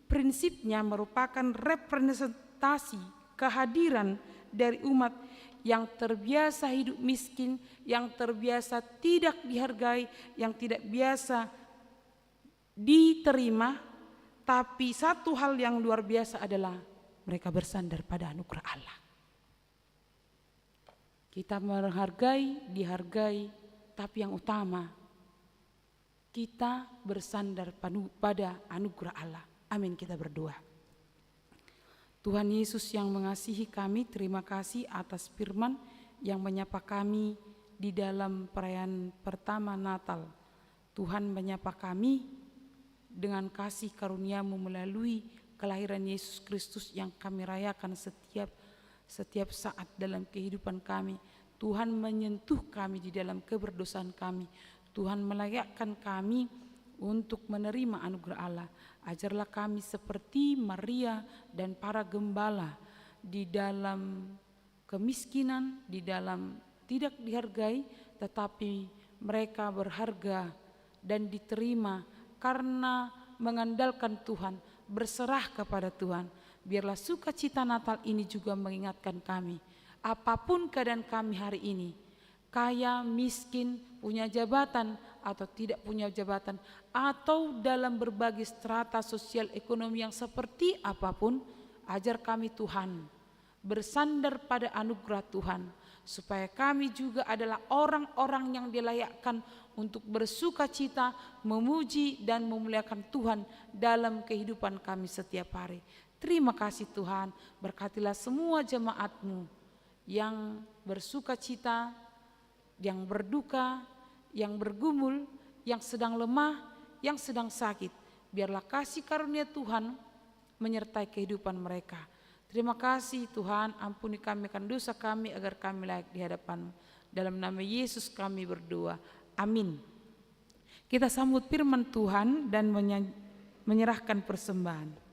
prinsipnya merupakan representasi kehadiran dari umat yang terbiasa hidup miskin, yang terbiasa tidak dihargai, yang tidak biasa diterima. Tapi satu hal yang luar biasa adalah mereka bersandar pada anugerah Allah. Kita menghargai, dihargai, tapi yang utama kita bersandar pada anugerah Allah. Amin, kita berdoa. Tuhan Yesus yang mengasihi kami, terima kasih atas firman yang menyapa kami di dalam perayaan pertama Natal. Tuhan menyapa kami dengan kasih karunia-Mu melalui kelahiran Yesus Kristus yang kami rayakan setiap saat dalam kehidupan kami. Tuhan menyentuh kami di dalam keberdosaan kami. Tuhan melayakkan kami untuk menerima anugerah Allah. Ajarlah kami seperti Maria dan para gembala di dalam kemiskinan, di dalam tidak dihargai, tetapi mereka berharga dan diterima karena mengandalkan Tuhan, berserah kepada Tuhan. Biarlah sukacita Natal ini juga mengingatkan kami, apapun keadaan kami hari ini, kaya, miskin, punya jabatan atau tidak punya jabatan, atau dalam berbagai strata sosial ekonomi yang seperti apapun, ajar kami Tuhan bersandar pada anugerah Tuhan, supaya kami juga adalah orang-orang yang dilayakkan untuk bersukacita, memuji dan memuliakan Tuhan dalam kehidupan kami setiap hari. Terima kasih Tuhan, berkatilah semua jemaat-Mu yang bersukacita, yang berduka, yang bergumul, yang sedang lemah, yang sedang sakit. Biarlah kasih karunia Tuhan menyertai kehidupan mereka. Terima kasih Tuhan, ampuni kami akan dosa kami agar kami layak di hadapan-Mu. Dalam nama Yesus kami berdoa. Amin. Kita sambut firman Tuhan dan menyerahkan persembahan.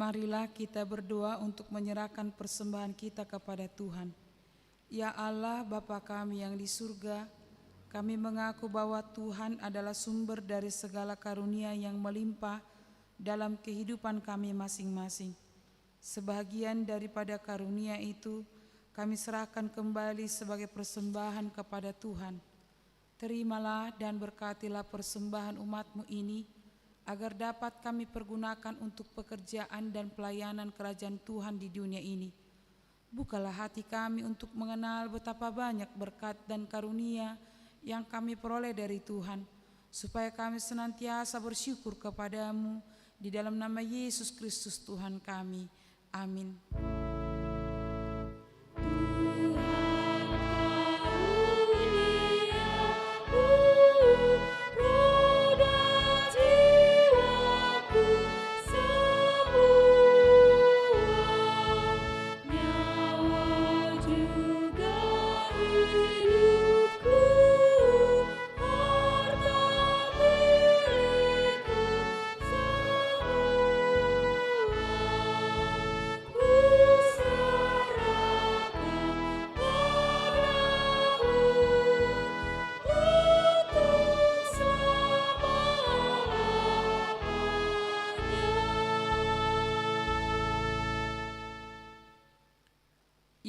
Marilah kita berdoa untuk menyerahkan persembahan kita kepada Tuhan. Ya Allah, Bapa kami yang di surga, kami mengaku bahwa Tuhan adalah sumber dari segala karunia yang melimpah dalam kehidupan kami masing-masing. Sebagian daripada karunia itu kami serahkan kembali sebagai persembahan kepada Tuhan. Terimalah dan berkatilah persembahan umat-Mu ini, agar dapat kami pergunakan untuk pekerjaan dan pelayanan kerajaan Tuhan di dunia ini. Bukalah hati kami untuk mengenal betapa banyak berkat dan karunia yang kami peroleh dari Tuhan, supaya kami senantiasa bersyukur kepadamu di dalam nama Yesus Kristus Tuhan kami. Amin.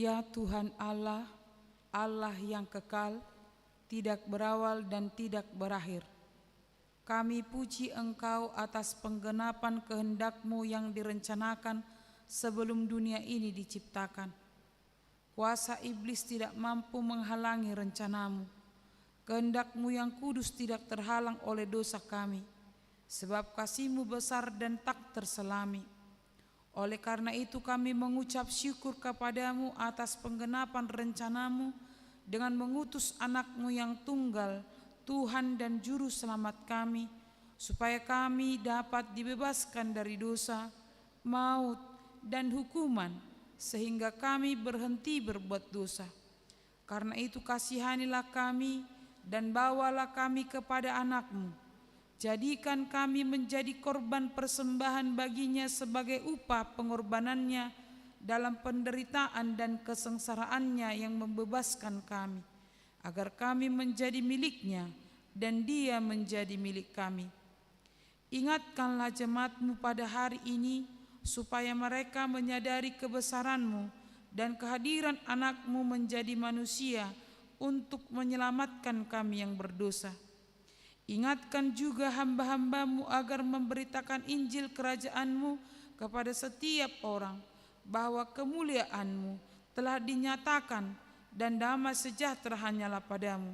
Ya Tuhan Allah, Allah yang kekal, tidak berawal dan tidak berakhir. Kami puji Engkau atas penggenapan kehendak-Mu yang direncanakan sebelum dunia ini diciptakan. Kuasa iblis tidak mampu menghalangi rencana-Mu. Kehendak-Mu yang kudus tidak terhalang oleh dosa kami, sebab kasih-Mu besar dan tak terselami. Oleh karena itu kami mengucap syukur kepadamu atas penggenapan rencanamu dengan mengutus anak-Mu yang tunggal, Tuhan dan Juru Selamat kami, supaya kami dapat dibebaskan dari dosa, maut, dan hukuman, sehingga kami berhenti berbuat dosa. Karena itu kasihanilah kami dan bawalah kami kepada anak-Mu. Jadikan kami menjadi korban persembahan baginya sebagai upah pengorbanannya dalam penderitaan dan kesengsaraannya yang membebaskan kami, agar kami menjadi miliknya dan dia menjadi milik kami. Ingatkanlah jemaat-Mu pada hari ini, supaya mereka menyadari kebesaran-Mu dan kehadiran anak-Mu menjadi manusia untuk menyelamatkan kami yang berdosa. Ingatkan juga hamba-hamba-Mu agar memberitakan Injil kerajaan-Mu kepada setiap orang, bahwa kemuliaan-Mu telah dinyatakan dan damai sejahtera hanyalah padamu.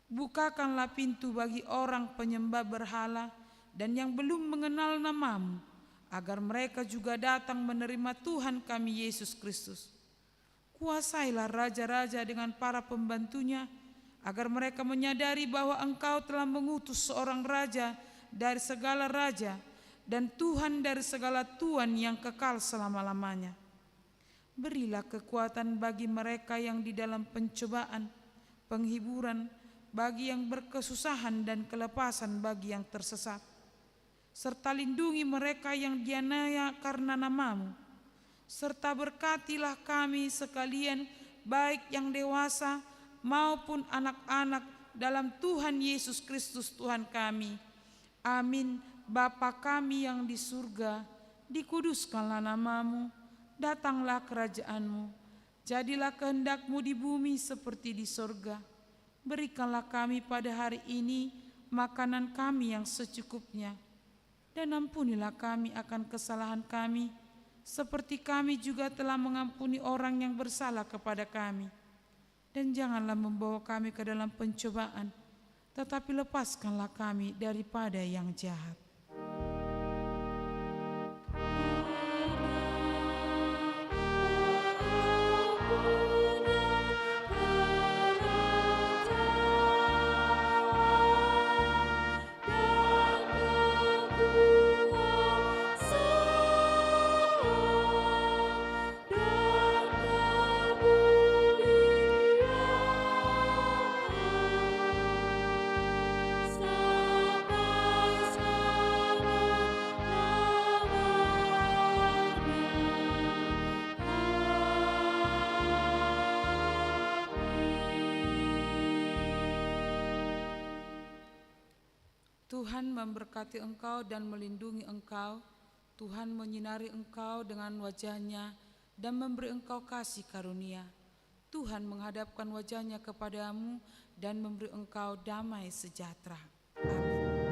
Bukakanlah pintu bagi orang penyembah berhala dan yang belum mengenal nama-Mu, agar mereka juga datang menerima Tuhan kami Yesus Kristus. Kuasailah raja-raja dengan para pembantunya, agar mereka menyadari bahwa Engkau telah mengutus seorang raja dari segala raja dan Tuhan dari segala tuan yang kekal selama-lamanya. Berilah kekuatan bagi mereka yang di dalam pencobaan, penghiburan bagi yang berkesusahan dan kelepasan bagi yang tersesat. Serta lindungi mereka yang dianiaya karena nama-Mu. Serta berkatilah kami sekalian, baik yang dewasa maupun anak-anak, dalam Tuhan Yesus Kristus Tuhan kami. Amin. Bapa kami yang di surga, dikuduskanlah nama-Mu, datanglah kerajaan-Mu, jadilah kehendak-Mu di bumi seperti di surga. Berikanlah kami pada hari ini makanan kami yang secukupnya, dan ampunilah kami akan kesalahan kami, seperti kami juga telah mengampuni orang yang bersalah kepada kami. Dan janganlah membawa kami ke dalam pencobaan, tetapi lepaskanlah kami daripada yang jahat. Sampai Tuhan memberkati engkau dan melindungi engkau. Tuhan menyinari engkau dengan wajah-Nya dan memberi engkau kasih karunia. Tuhan menghadapkan wajah-Nya kepadamu dan memberi engkau damai sejahtera. Amin.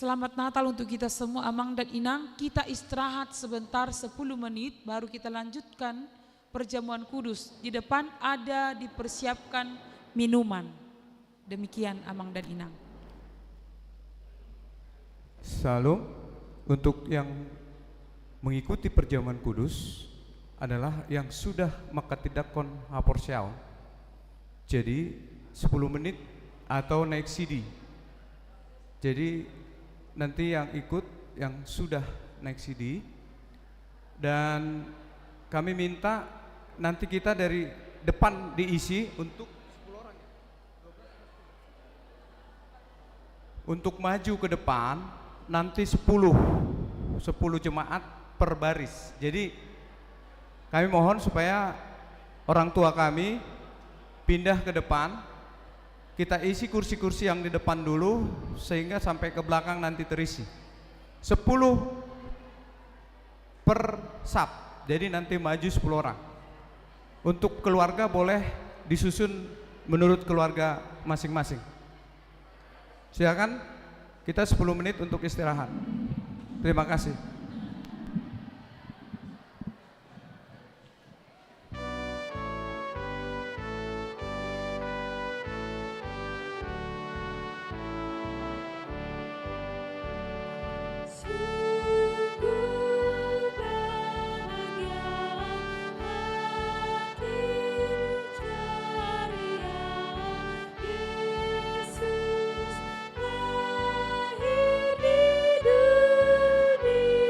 Selamat Natal untuk kita semua, Amang dan Inang. Kita istirahat sebentar 10 menit baru kita lanjutkan perjamuan kudus. Di depan ada dipersiapkan minuman. Demikian Amang dan Inang. Salam untuk yang mengikuti perjamuan kudus adalah yang sudah makatidakon haporsial. Jadi 10 menit atau naik CD. Jadi nanti yang ikut yang sudah naik CD, dan kami minta nanti kita dari depan diisi untuk 10 orang ya? Untuk maju ke depan nanti 10 jemaat per baris. Jadi kami mohon supaya orang tua kami pindah ke depan. Kita isi kursi-kursi yang di depan dulu sehingga sampai ke belakang nanti terisi. 10 per sab. Jadi nanti maju 10 orang. Untuk keluarga boleh disusun menurut keluarga masing-masing. Silakan, kita 10 menit untuk istirahat. Terima kasih. Yesus lahir di dunia.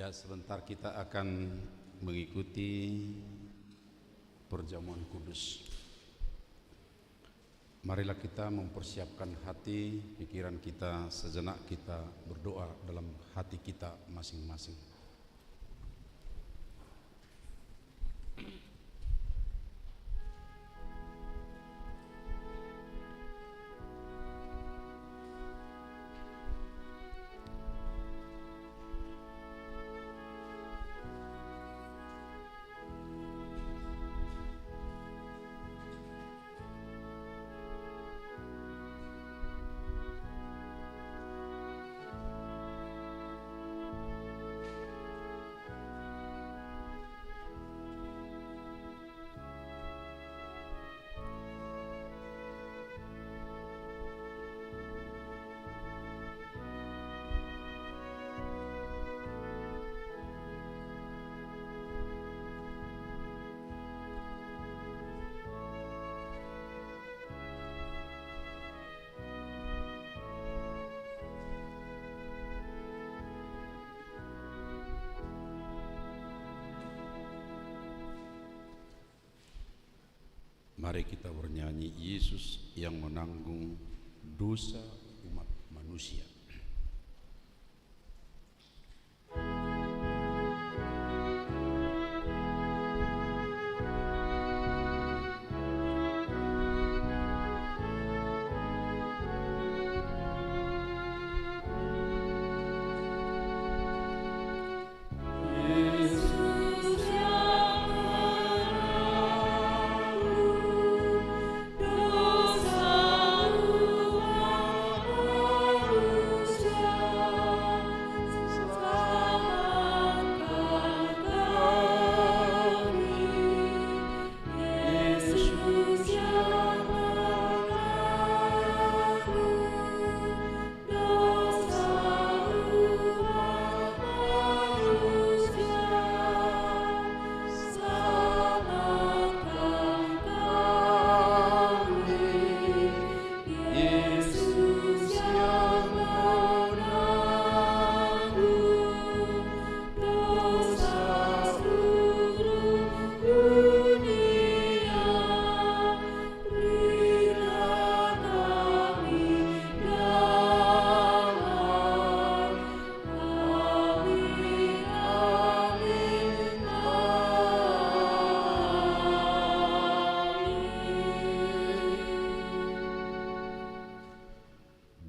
Ya, sebentar kita akan mengikuti perjamuan kudus. Marilah kita mempersiapkan hati, pikiran kita, sejenak kita berdoa dalam hati kita masing-masing. Mari kita bernyanyi Yesus yang menanggung dosa umat manusia.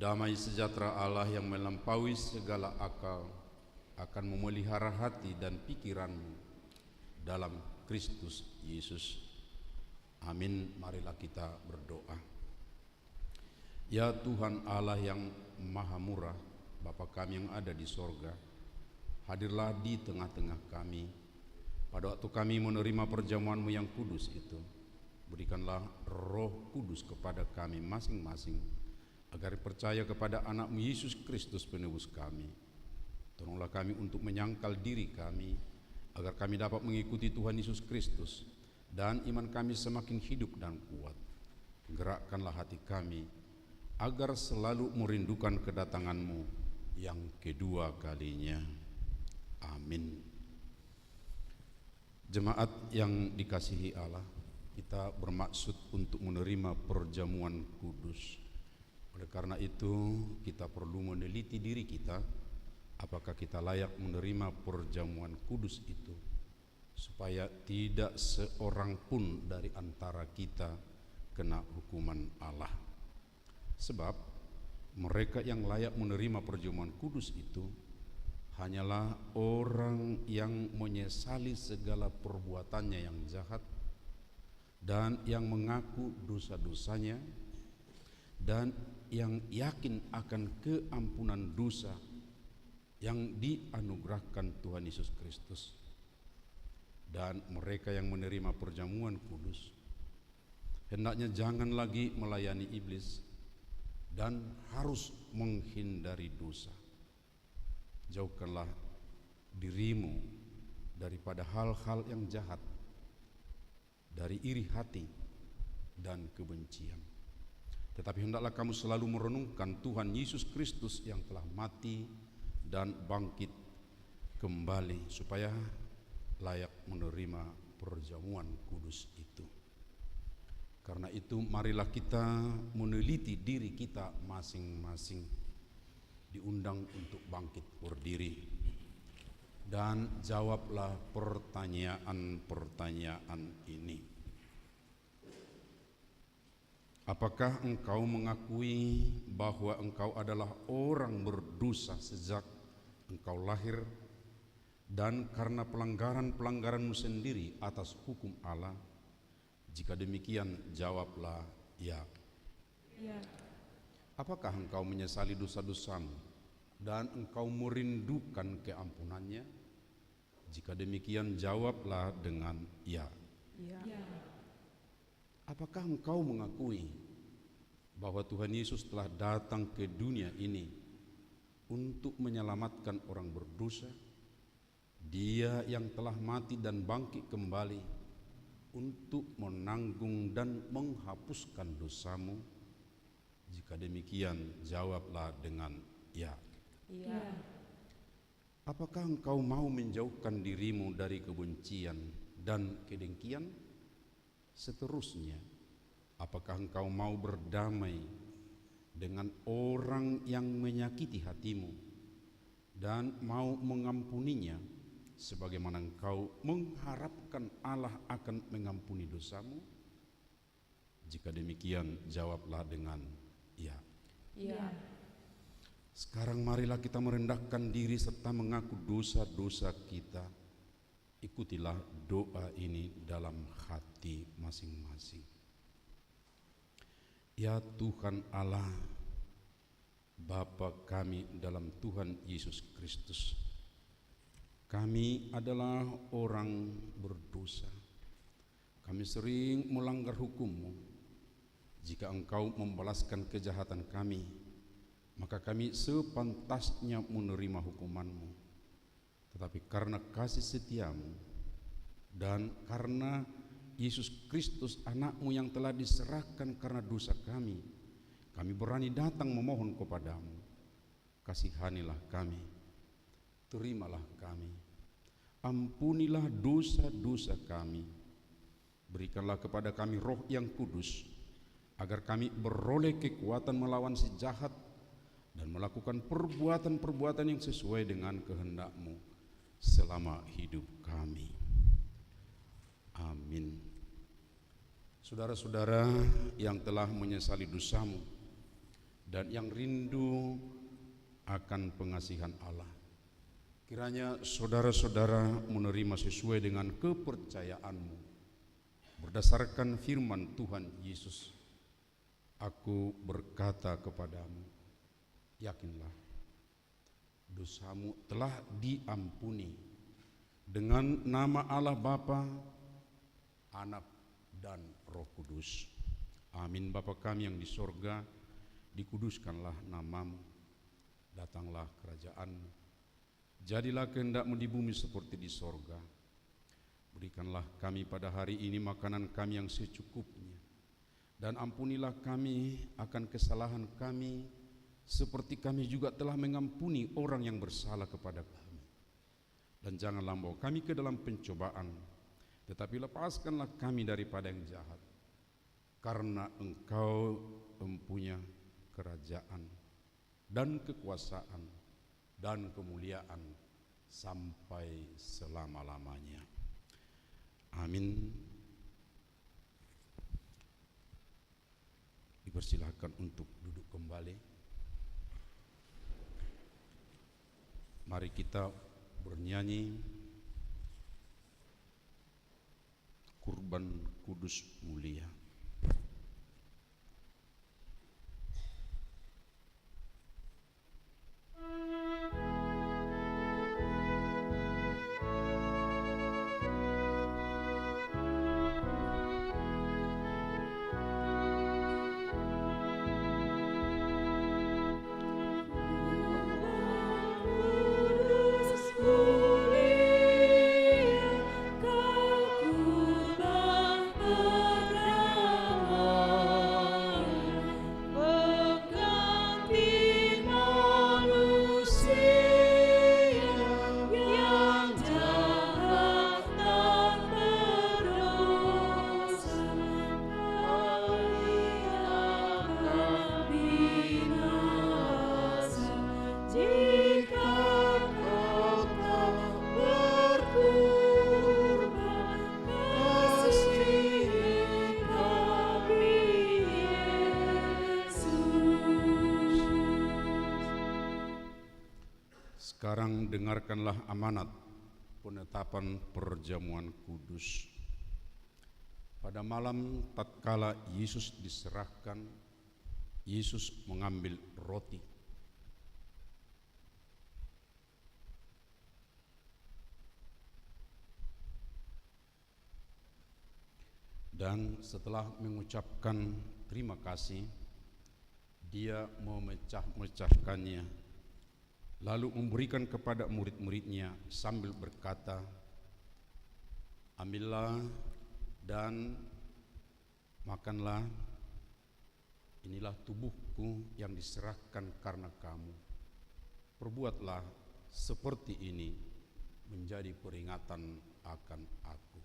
Damai sejahtera Allah yang melampaui segala akal akan memelihara hati dan pikiranmu dalam Kristus Yesus. Amin. Marilah kita berdoa. Ya Tuhan Allah yang Maha Murah, Bapa kami yang ada di sorga, hadirlah di tengah-tengah kami pada waktu kami menerima perjamuan-Mu yang kudus itu. Berikanlah Roh Kudus kepada kami masing-masing, agar percaya kepada anak-Mu Yesus Kristus penebus kami. Tolonglah kami untuk menyangkal diri kami, agar kami dapat mengikuti Tuhan Yesus Kristus, dan iman kami semakin hidup dan kuat. Gerakkanlah hati kami, agar selalu merindukan kedatangan-Mu yang kedua kalinya. Amin. Jemaat yang dikasihi Allah, kita bermaksud untuk menerima perjamuan kudus. Oleh karena itu, kita perlu meneliti diri kita, apakah kita layak menerima perjamuan kudus itu, supaya tidak seorang pun dari antara kita kena hukuman Allah. Sebab mereka yang layak menerima perjamuan kudus itu hanyalah orang yang menyesali segala perbuatannya yang jahat dan yang mengaku dosa-dosanya dan yang yakin akan keampunan dosa yang dianugerahkan Tuhan Yesus Kristus. Dan mereka yang menerima perjamuan kudus hendaknya jangan lagi melayani iblis dan harus menghindari dosa. Jauhkanlah dirimu daripada hal-hal yang jahat, dari iri hati dan kebencian. Tetapi hendaklah kamu selalu merenungkan Tuhan Yesus Kristus yang telah mati dan bangkit, kembali supaya layak menerima perjamuan kudus itu. Karena itu marilah kita meneliti diri kita masing-masing, diundang untuk bangkit berdiri dan jawablah pertanyaan-pertanyaan ini. Apakah engkau mengakui bahwa engkau adalah orang berdosa sejak engkau lahir, dan karena pelanggaran-pelanggaranmu sendiri atas hukum Allah? Jika demikian, jawablah ya. Ya. Apakah engkau menyesali dosa-dosamu dan engkau merindukan keampunannya? Jika demikian, jawablah dengan ya. Ya. Apakah engkau mengakui bahwa Tuhan Yesus telah datang ke dunia ini untuk menyelamatkan orang berdosa? Dia yang telah mati dan bangkit kembali untuk menanggung dan menghapuskan dosamu? Jika demikian, jawablah dengan ya. Ya. Apakah engkau mau menjauhkan dirimu dari kebencian dan kedengkian? Seterusnya, apakah engkau mau berdamai dengan orang yang menyakiti hatimu dan mau mengampuninya, sebagaimana engkau mengharapkan Allah akan mengampuni dosamu? Jika demikian, jawablah dengan ya. Ya. Sekarang marilah kita merendahkan diri serta mengaku dosa-dosa kita. Ikutilah doa ini dalam hati masing-masing. Ya Tuhan Allah, Bapa kami dalam Tuhan Yesus Kristus, kami adalah orang berdosa. Kami sering melanggar hukum-Mu. Jika Engkau membalaskan kejahatan kami, maka kami sepantasnya menerima hukuman-Mu. Tetapi karena kasih setia-Mu dan karena Yesus Kristus anak-Mu yang telah diserahkan karena dosa kami berani datang memohon kepada-Mu. Kasihanilah kami, terimalah kami, ampunilah dosa-dosa kami, berikanlah kepada kami Roh yang kudus, agar kami beroleh kekuatan melawan si jahat dan melakukan perbuatan-perbuatan yang sesuai dengan kehendak-Mu selama hidup kami. Amin. Saudara-saudara yang telah menyesali dosamu dan yang rindu akan pengasihan Allah, kiranya saudara-saudara menerima sesuai dengan kepercayaanmu berdasarkan firman Tuhan Yesus. Aku berkata kepadamu, yakinlah, dosamu telah diampuni dengan nama Allah Bapa, Anak, dan Roh Kudus. Amin. Bapa kami yang di sorga, dikuduskanlah nama-Mu, datanglah kerajaan-Mu, jadilah kehendak-Mu di bumi seperti di sorga. Berikanlah kami pada hari ini makanan kami yang secukupnya, dan ampunilah kami akan kesalahan kami, seperti kami juga telah mengampuni orang yang bersalah kepada kami. Dan janganlah membawa kami ke dalam pencobaan, tetapi lepaskanlah kami daripada yang jahat. Karena Engkau mempunyai kerajaan dan kekuasaan dan kemuliaan sampai selama-lamanya. Amin. Dipersilahkan untuk duduk kembali. Mari kita bernyanyi Kurban Kudus Mulia. Kau kurban Sekarang dengarkanlah amanat penetapan perjamuan kudus. Pada malam tatkala Yesus diserahkan, Yesus mengambil roti. Dan setelah mengucapkan terima kasih, dia memecah-mecahkannya, lalu memberikan kepada murid-muridnya sambil berkata, "Ambillah dan makanlah, inilah tubuhku yang diserahkan karena kamu. Perbuatlah seperti ini menjadi peringatan akan aku."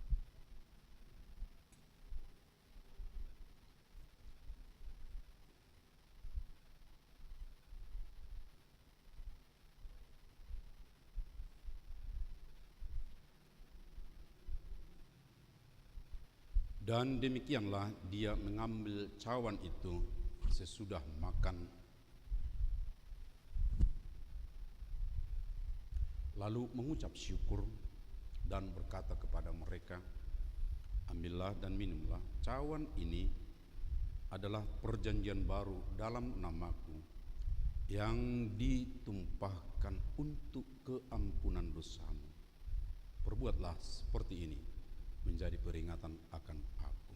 Dan demikianlah dia mengambil cawan itu sesudah makan, lalu mengucap syukur dan berkata kepada mereka, "Ambillah dan minumlah, cawan ini adalah perjanjian baru dalam namaku, yang ditumpahkan untuk keampunan dosamu. Perbuatlah seperti ini menjadi peringatan akan aku."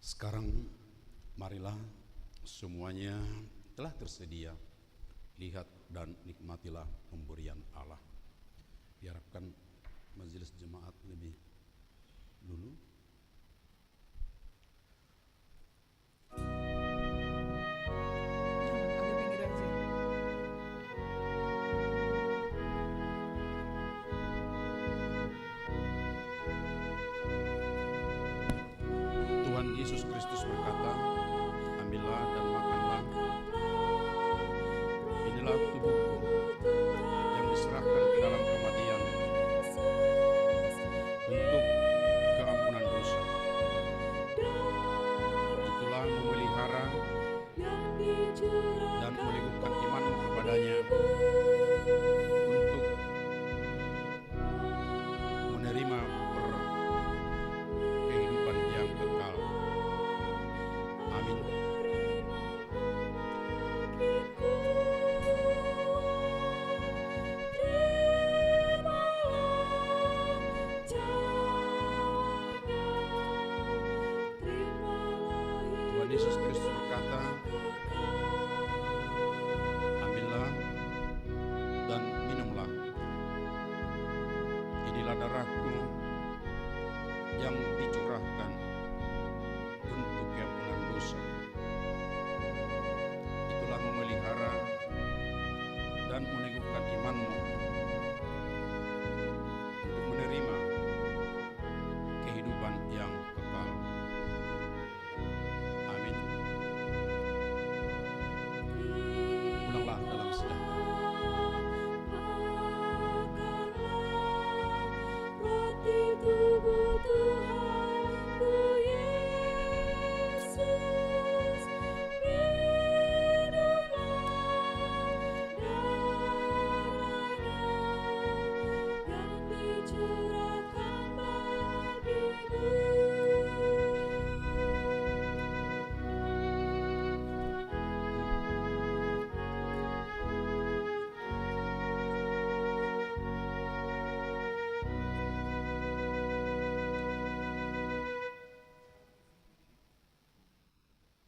Sekarang marilah semuanya telah tersedia, lihat dan nikmatilah pemberian Allah. Diharapkan majelis jemaat lebih dulu. Agak pinggir aja. Tuhan Yesus Kristus berkata, "Ambillah dan makanlah, inilah tubuhku yang diserahkan ke dalam kematian untuk keampunan dosa. Itulah memelihara dan meneguhkan imanmu kepadanya untuk menerima kehidupan yang kekal. Amin." Tuhan Yesus Kristus berkata, "Ambillah dan minumlah, inilah darahku yang dicurahkan untuk keampunan dosa. Itulah memelihara dan meneguhkan imanmu untuk menerima kehidupan yang kekal. Amin." Pulanglah dalam sejahtera.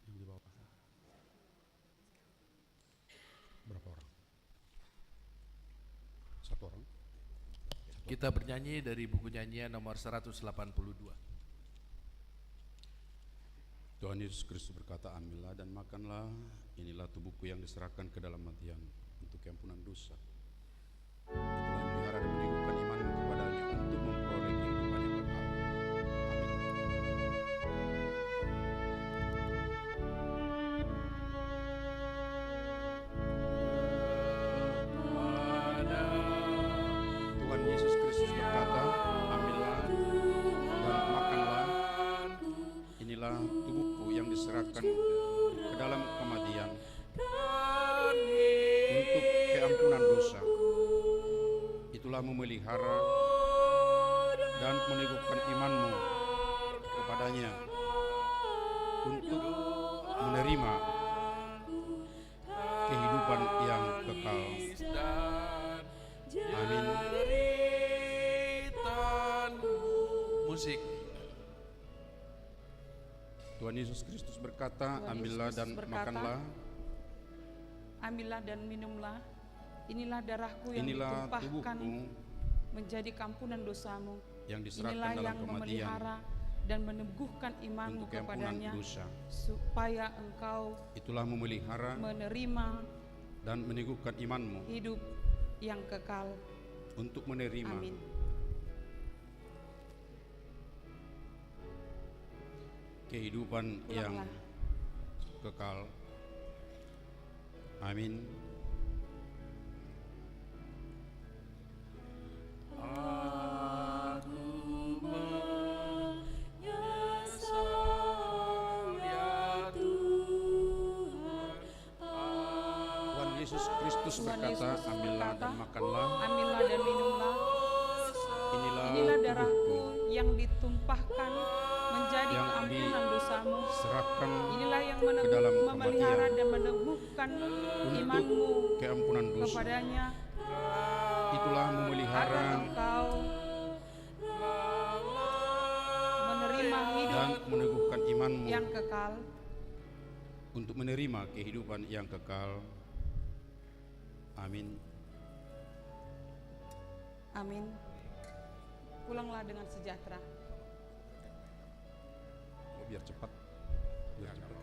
Yang di bawah. Berapa orang? Satu orang? Kita bernyanyi dari buku nyanyian nomor 182. Tuhan Yesus Kristus berkata, "Ambillah dan makanlah, inilah tubuhku yang diserahkan ke dalam kematian untuk keampunan dosa. Itulah memelihara dan meneguhkan imanmu kepadanya untuk memperoleh kehidupan yang kekal. Amin." Tuhan Yesus Kristus berkata, "Ambillah dan makanlah, inilah memelihara dan meneguhkan imanmu kepadanya untuk menerima kehidupan yang kekal. Amin. Musik. Tuhan Yesus Kristus berkata, Tuhan ambillah Yesus dan berkata, makanlah. Ambillah dan minumlah. Inilah darahku yang Inilah ditumpahkan tubuhku menjadi kampunan dosamu. yang diserahkan Inilah dalam yang kematian memelihara dan meneguhkan imanmu untuk keampunan kepadanya, dosa. supaya engkau Itulah memelihara menerima dan meneguhkan imanmu hidup yang kekal. untuk menerima Amin. kehidupan yang Pulanglah. kekal. Amin. Tuhan Yesus Kristus Tuhan berkata, Yesus ambillah berkata, dan makanlah. Ambillah dan minumlah. Inilah Inilah tubuhku darahku yang ditumpahkan menjadi yang keampunan dosamu. diserahkan Inilah yang ke dalam memelihara kematian dan meneguhkan imanmu untuk keampunan dosa. kepadanya, Itulah agar memelihara engkau menerima hidup dan meneguhkan imanmu yang kekal. untuk menerima kehidupan yang kekal. Amin. Amin. Pulanglah dengan sejahtera. Oh, biar cepat. Biar cepat.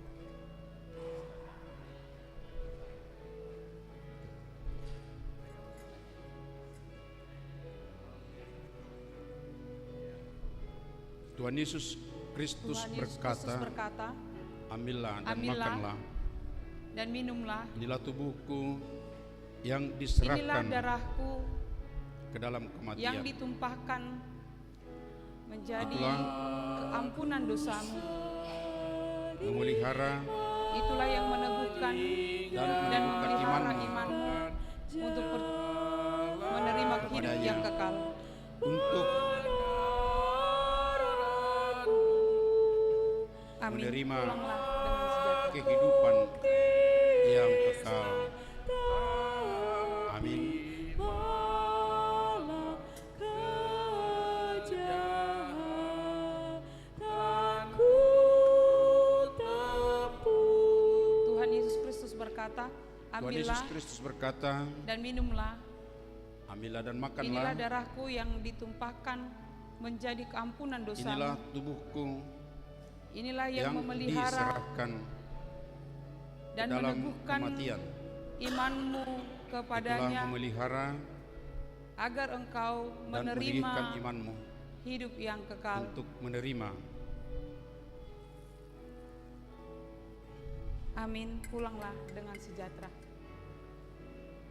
Tuhan Yesus Kristus Tuhan Yesus Kristus berkata, ambillah dan Ambillah makanlah. dan minumlah. Inilah tubuhku yang Inilah diserahkan darahku ke dalam yang kematian ditumpahkan menjadi Itulah keampunan dosamu. memelihara Itulah yang meneguhkan dan dan meneguhkan memelihara imanmu imanmu untuk menerima hidup Kepadanya. yang kekal. untuk Amin. menerima Pulanglah dengan sejahtera. kehidupan yang kekal. Amin. Tuhan Yesus Kristus berkata, Tuhan Yesus ambillah Kristus berkata, dan minumlah. ambillah dan Inilah makanlah. darahku yang ditumpahkan menjadi keampunan Inilah dosamu. tubuhku Inilah yang yang memelihara diserahkan dan dalam meneguhkan kematian. imanmu Itulah kepadanya, memelihara agar engkau dan menerima meninggikan imanmu hidup yang kekal. untuk menerima Amin. Pulanglah dengan sejahtera.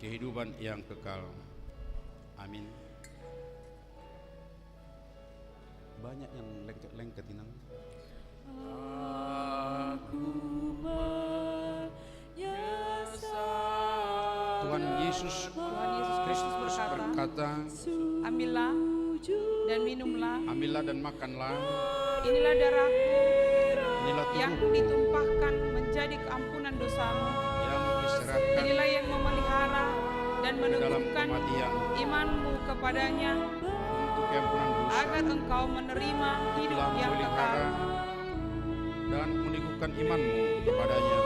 kehidupan yang kekal. Amin. Banyak yang lengket-lengket ini. Tuhan Yesus Tuhan Yesus Kristus berkata, ambillah dan minumlah. ambillah dan makanlah. Inilah darahku Inilah yang tubuhku ditumpahkan menjadi keampunan dosamu. yang diserahkan Inilah yang memelihara dan ke dalam meneguhkan kematian imanmu kepadanya, untuk keampunan dosa. agar engkau menerima hidup Itulah yang kekal. memelihara dan meneguhkan imanmu kepadanya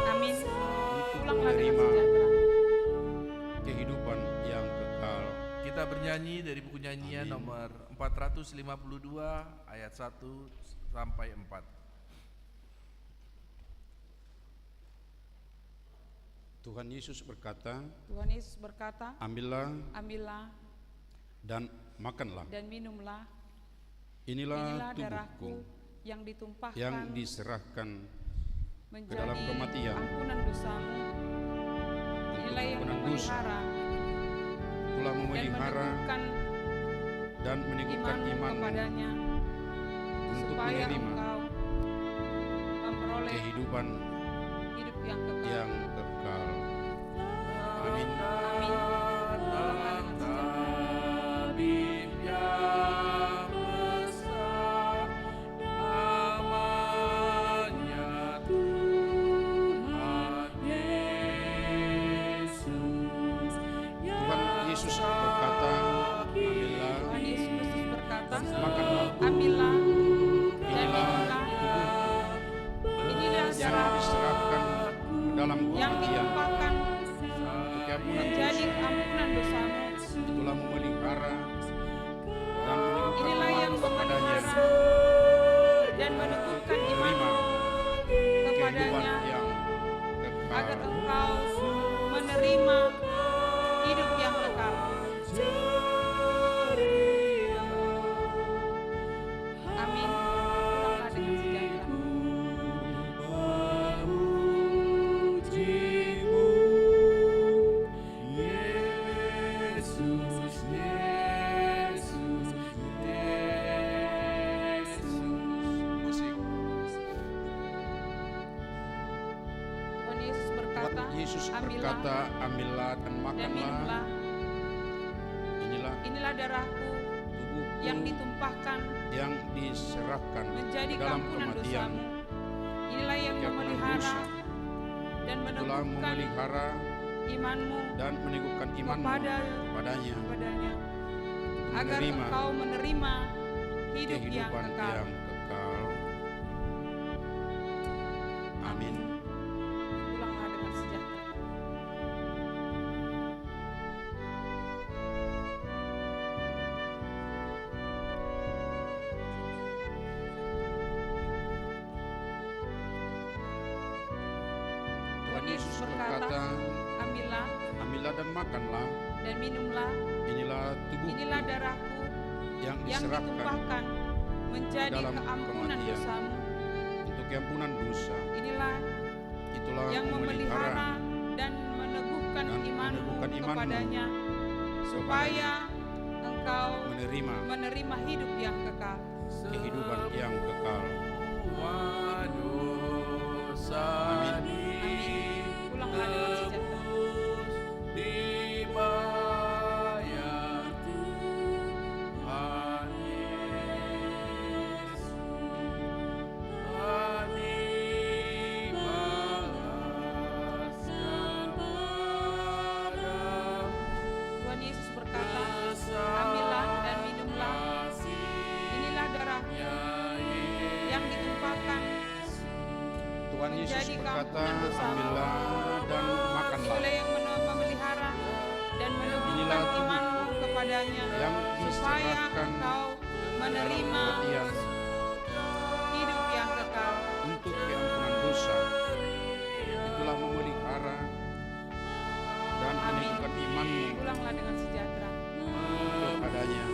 Amin. untuk Pulanglah dengan menerima sejahtera. kehidupan yang kekal. Kita bernyanyi dari buku nyanyian Amin. nomor 452 ayat 1 sampai 4. Tuhan Yesus berkata, Tuhan Yesus berkata, ambillah ambillah dan makanlah. dan minumlah. Inilah Inilah tubuhku darahku yang ditumpahkan yang diserahkan menjadi dalam kematian ampunan dosamu. Inilah yang ampunan dosa. memelihara telah dan memelihara meneguhkan dan meneguhkan imanmu imanmu kepadanya, untuk supaya menerima engkau memperoleh kehidupan hidup yang kekal. yang kekal. Amin. Amin. Pulanglah dengan sejahtera. makanlah. ambillah dan Inilah minumlah. Inilah yang darah diserahkan dalam yang kematian ditumpahkan untuk keampunan menjadi dosa. ampunan dosamu. Itulah memelihara dan meneguhkan Inilah yang iman kepadanya, memelihara dan meneguhkan iman menerima kehidupan kepadanya, yang agar kekal. engkau menerima hidup yang kekal. Amin. Pulanglah dengan sejahtera. Tuhan Yesus berkata, Yesus ambillah berkata, ambillah dan dan makanlah. minumlah. Inilah Inilah darahku tubuhku yang ditumpahkan yang diserahkan menjadi dalam keampunan kematian, dosamu. Inilah yang keampunan memelihara dosa. dan Itulah meneguhkan memelihara imanmu dan meneguhkan imanmu kepadanya, kepadanya, agar menerima engkau menerima hidup yang kehidupan kekal. yang kekal. Amin. Pulanglah dengan sejahtera. Tuhan Yesus berkata, ambillah ambillah dan makanlah. dan minumlah. Inilah tubuhku Inilah darahku yang yang diserahkan ditumpahkan menjadi dalam keampunan kematian. dosamu. untuk keampunan dosa. Inilah Itulah yang memelihara dan meneguhkan dan imanmu meneguhkan imanmu kepadanya, supaya engkau menerima menerima hidup yang kekal. kehidupan yang kekal. Amin. Amin. Pulanglah dengan sejahtera. Tuhan Yesus berkata, ambillah dan minumlah. Inilah darah yang ditumpahkan Tuhan Yesus menjadi berkata, keampunan dosamu. ambillah dan makanlah. Itulah yang memelihara dan meneguhkan Inilah tubuhku imanmu kepadanya, yang supaya diserahkan engkau menerima kematian hidup yang kekal. untuk keampunan dosa. Itulah memelihara dan Amin. meneguhkan imanmu Pulanglah dengan sejahtera. kepadanya,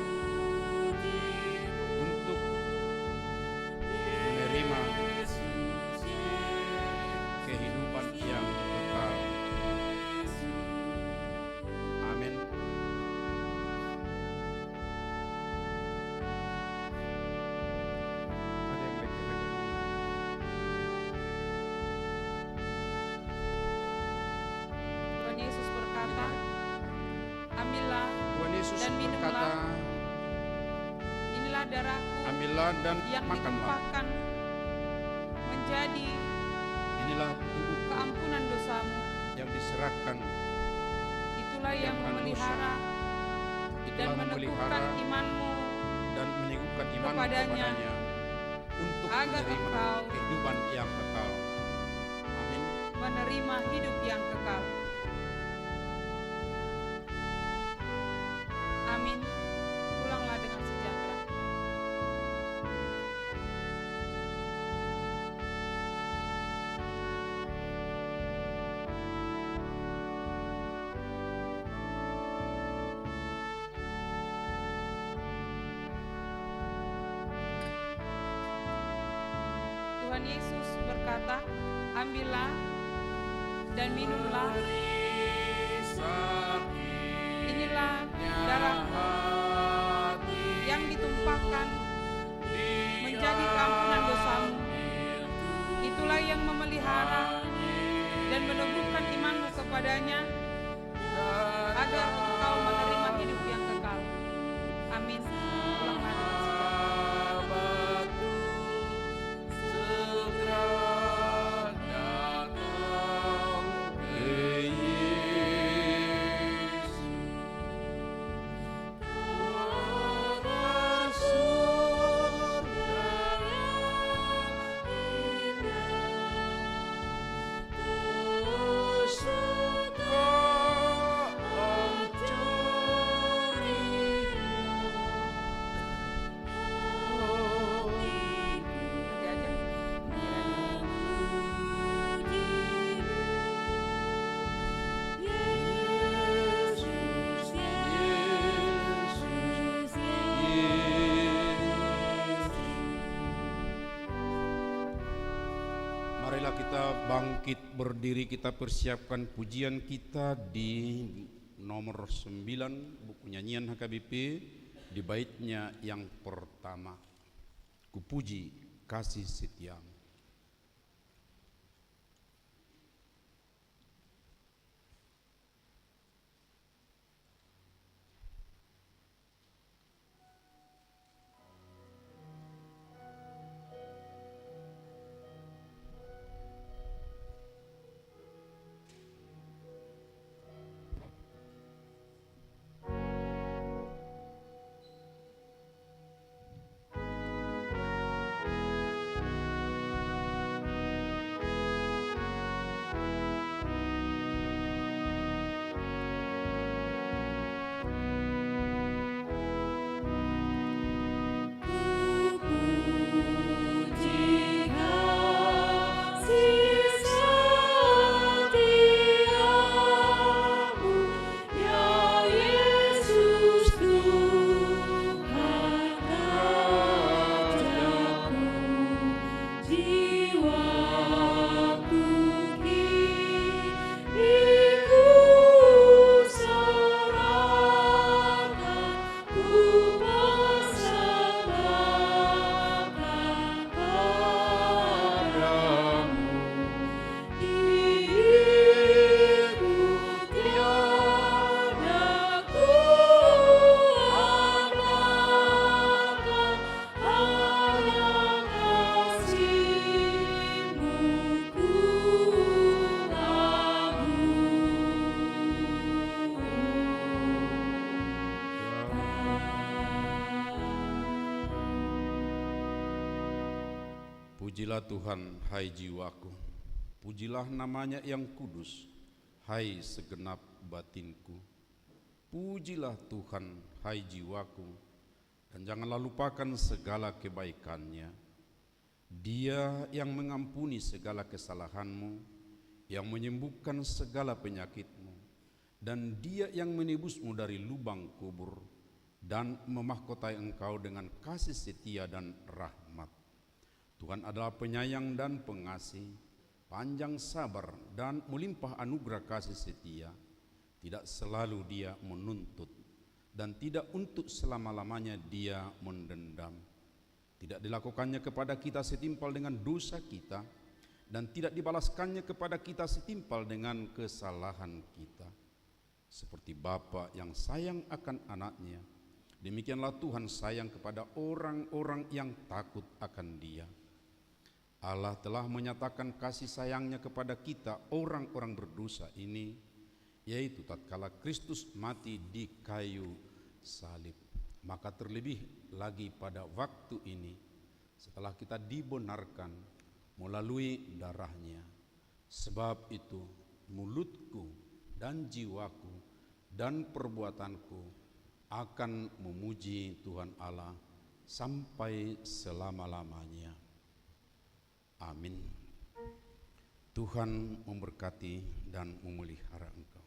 untuk menerima kehidupan yang kekal. Amin. Ada yang lagi. Tuhan Yesus berkata, ambillah Tuhan Yesus dan minumlah. berkata, Inilah darahku ambillah dan yang makanlah. ditumpahkan menjadi Inilah tubuhku keampunan dosamu. yang diserahkan. Itulah yang Keampunan memelihara dan Itulah meneguhkan memelihara imanmu dan meneguhkan iman kepadanya, kepadanya untuk agar menerima engkau kehidupan yang kekal. Amin. menerima hidup yang kekal. Amin. Pulanglah dengan sejahtera. Tuhan Yesus berkata, ambillah dan minumlah. Inilah darahku yang ditumpahkan menjadi keampunan dosamu. Itulah yang memelihara dan meneguhkan imanmu kepadanya, agar engkau menerima hidup yang kekal. Amin. Pulanglah dengan sejahtera. Yesus Marilah kita bangkit berdiri, kita persiapkan pujian kita di nomor 9 buku nyanyian HKBP di baitnya yang pertama. Kupuji kasih setiamu. Pujilah Tuhan, hai jiwaku. Pujilah namanya yang kudus, hai segenap batinku. Pujilah Tuhan, hai jiwaku, dan janganlah lupakan segala kebaikannya. Dia yang mengampuni segala kesalahanmu, yang menyembuhkan segala penyakitmu, dan Dia yang menebusmu dari lubang kubur, dan memahkotai engkau dengan kasih setia dan rahmat. Tuhan adalah penyayang dan pengasih, panjang sabar dan melimpah anugerah kasih setia. Tidak selalu Dia menuntut, dan tidak untuk selama-lamanya Dia mendendam. Tidak dilakukannya kepada kita setimpal dengan dosa kita, dan tidak dibalaskannya kepada kita setimpal dengan kesalahan kita. Seperti Bapa yang sayang akan anaknya, demikianlah Tuhan sayang kepada orang-orang yang takut akan Dia. Allah telah menyatakan kasih sayangnya kepada kita orang-orang berdosa ini, yaitu tatkala Kristus mati di kayu salib. Maka terlebih lagi pada waktu ini, setelah kita dibenarkan melalui darahnya. Sebab itu mulutku dan jiwaku dan perbuatanku akan memuji Tuhan Allah sampai selama-lamanya. Amin. Tuhan memberkati dan memelihara engkau.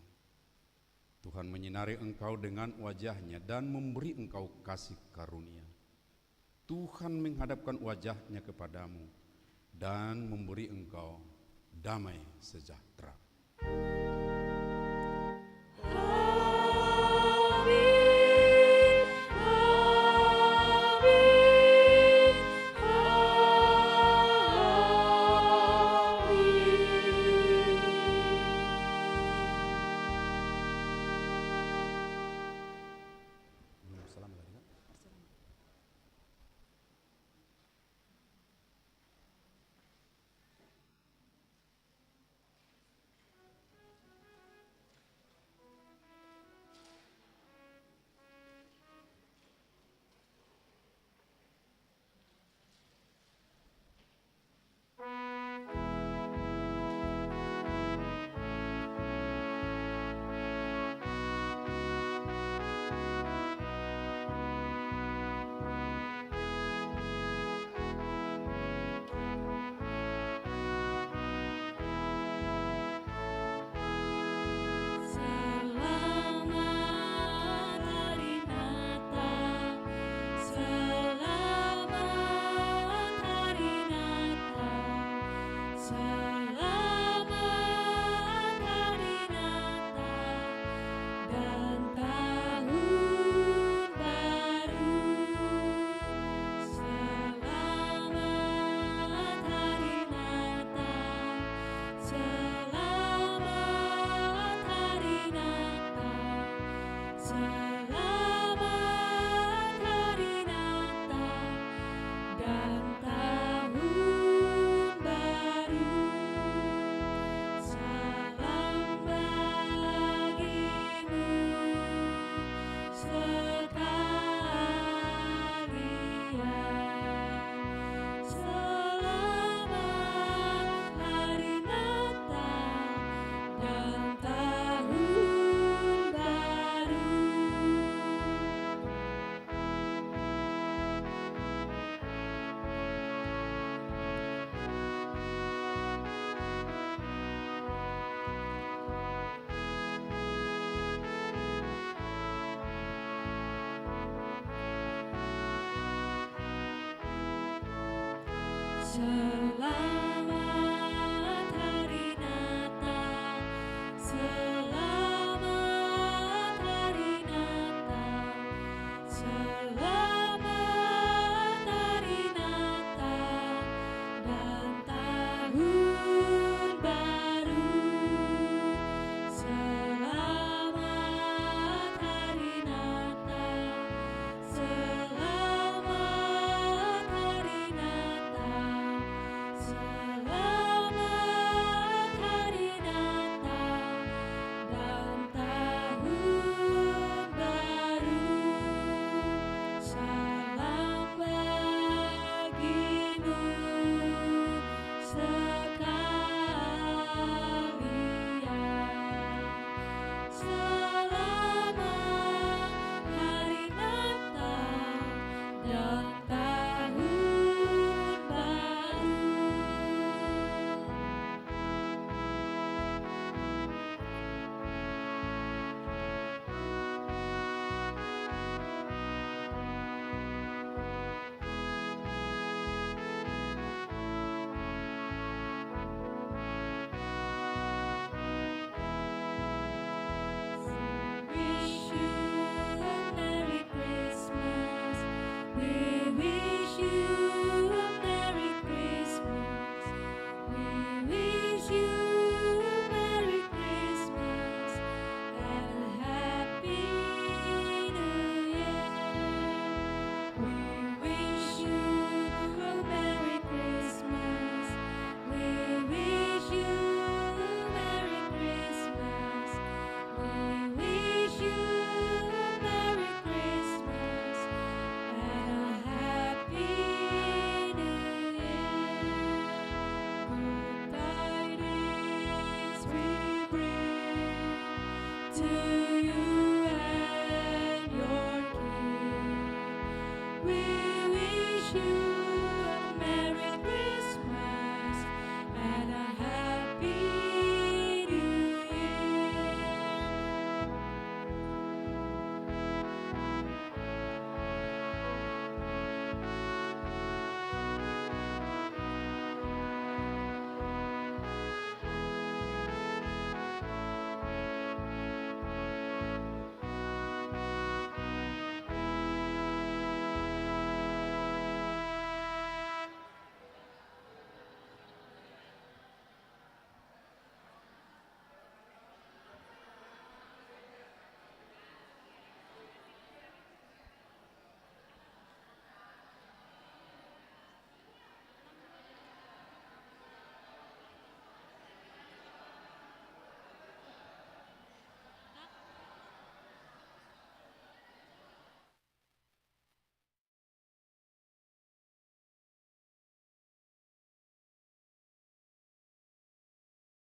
Tuhan menyinari engkau dengan wajahnya dan memberi engkau kasih karunia. Tuhan menghadapkan wajahnya kepadamu dan memberi engkau damai sejahtera.